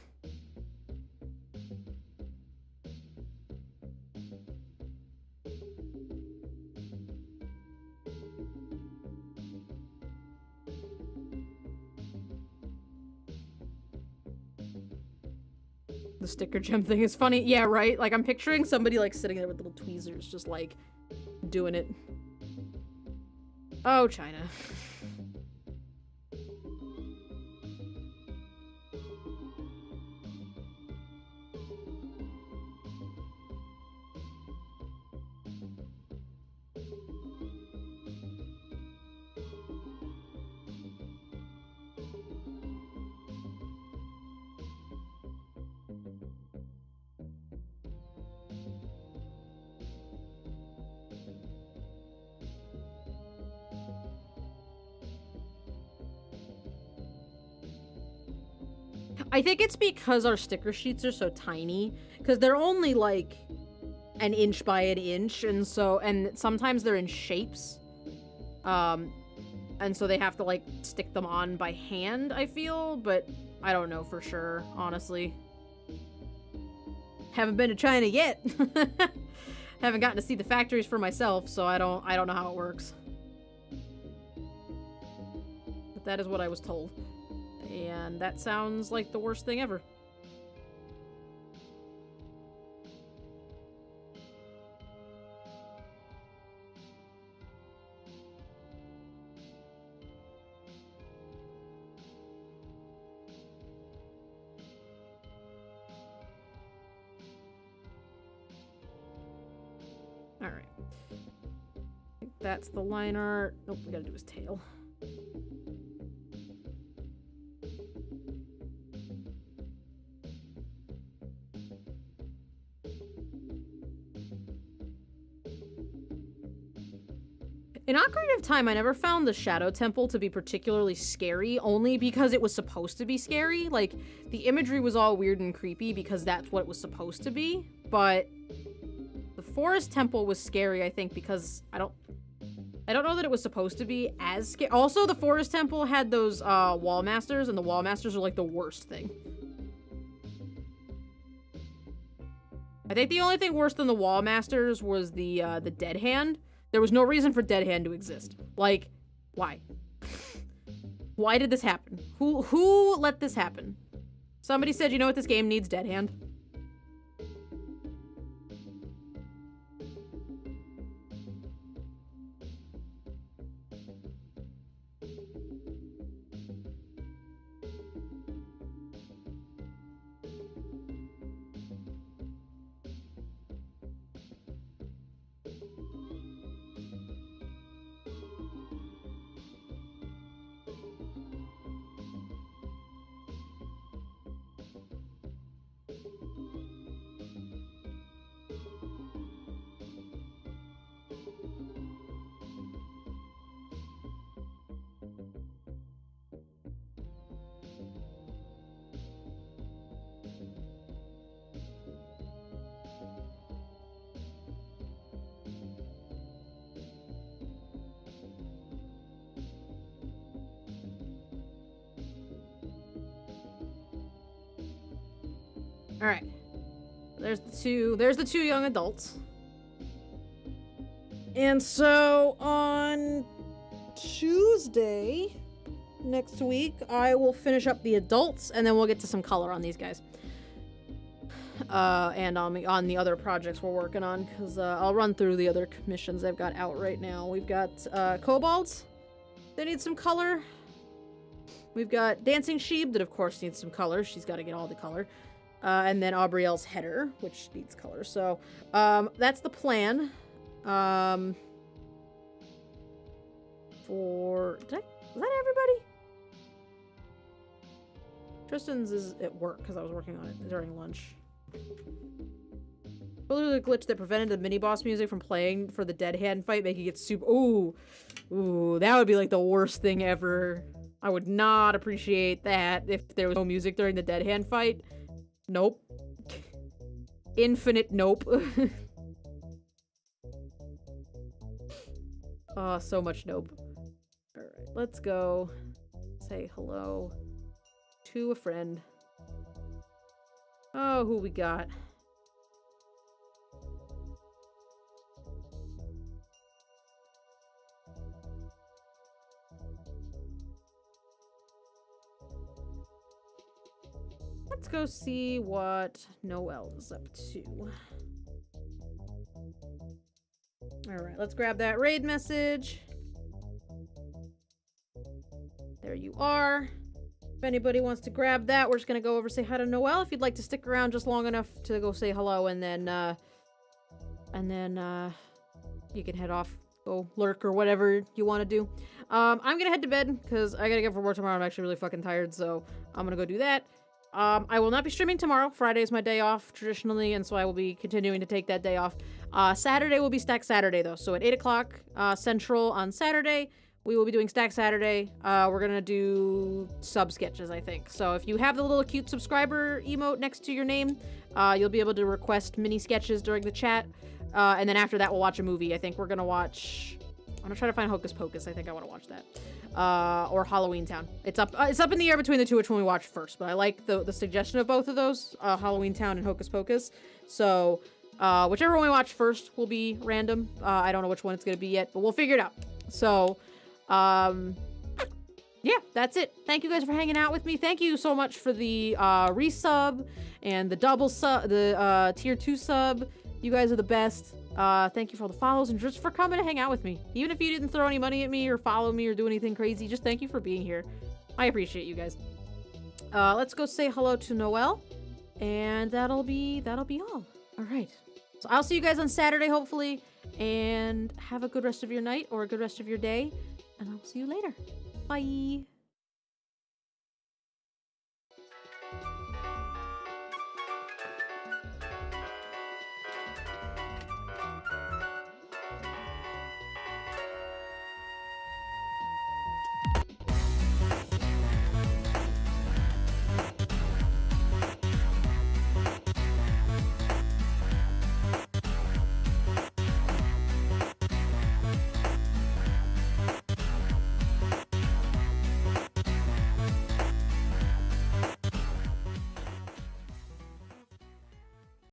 The sticker gem thing is funny. Yeah, right? Like, I'm picturing somebody, like, sitting there with little tweezers, just, like, doing it. Oh, China. I think it's because our sticker sheets are so tiny, because they're only like an inch by an inch, and sometimes they're in shapes, and so they have to like stick them on by hand, I feel, but I don't know for sure, honestly. Haven't been to China yet. Haven't gotten to see the factories for myself, so I don't know how it works. But that is what I was told. And that sounds like the worst thing ever. Alright. I think that's the line art. Nope, we gotta do his tail. In Ocarina of Time, I never found the Shadow Temple to be particularly scary, only because it was supposed to be scary. Like, the imagery was all weird and creepy because that's what it was supposed to be, but the Forest Temple was scary, I think, because I don't know that it was supposed to be as scary. Also, the Forest Temple had those wall masters, and the wall masters are like the worst thing. I think the only thing worse than the wall masters was the dead hand. There was no reason for Dead Hand to exist. Like, why? Why did this happen? Who let this happen? Somebody said, you know what, this game needs Dead Hand. All right. There's the two young adults. And so on Tuesday next week, I will finish up the adults, and then we'll get to some color on these guys. And on the other projects we're working on, because I'll run through the other commissions I've got out right now. We've got kobolds. They need some color. We've got Dancing Sheep that, of course, needs some color. She's got to get all the color. And then Aubrielle's header, which needs color. So, that's the plan. Was that everybody? Tristan's is at work because I was working on it during lunch. Totally the glitch that prevented the mini-boss music from playing for the dead hand fight, making it super— Ooh, that would be like the worst thing ever. I would not appreciate that if there was no music during the dead hand fight. Nope. Infinite nope. Oh, so much nope. Alright, let's go say hello to a friend. Oh, who we got? Let's go see what Noelle is up to. Alright, let's grab that raid message. There you are. If anybody wants to grab that, we're just gonna go over say hi to Noelle. If you'd like to stick around just long enough to go say hello, and then you can head off, go lurk or whatever you want to do. I'm gonna head to bed because I gotta get up for work tomorrow. I'm actually really fucking tired, so I'm gonna go do that. I will not be streaming tomorrow. Friday is my day off traditionally, and so I will be continuing to take that day off. Saturday will be Stack Saturday though, so at 8 o'clock Central on Saturday, we will be doing Stack Saturday. We're gonna do sub sketches, I think. So if you have the little cute subscriber emote next to your name, you'll be able to request mini sketches during the chat. And then after that, we'll watch a movie. I think we're gonna watch— I'm gonna try to find Hocus Pocus. I think I want to watch that. Or Halloween Town. It's up in the air between the two which one we watch first, but I like the suggestion of both of those, Halloween Town and Hocus Pocus. So, whichever one we watch first will be random. I don't know which one it's gonna be yet, but we'll figure it out. So, yeah, that's it. Thank you guys for hanging out with me. Thank you so much for the resub and the double sub, the tier 2 sub. You guys are the best. Thank you for all the follows and just for coming to hang out with me. Even if you didn't throw any money at me or follow me or do anything crazy, just thank you for being here. I appreciate you guys. Let's go say hello to Noelle, and that'll be all. All right. So I'll see you guys on Saturday, hopefully, and have a good rest of your night or a good rest of your day, and I'll see you later. Bye.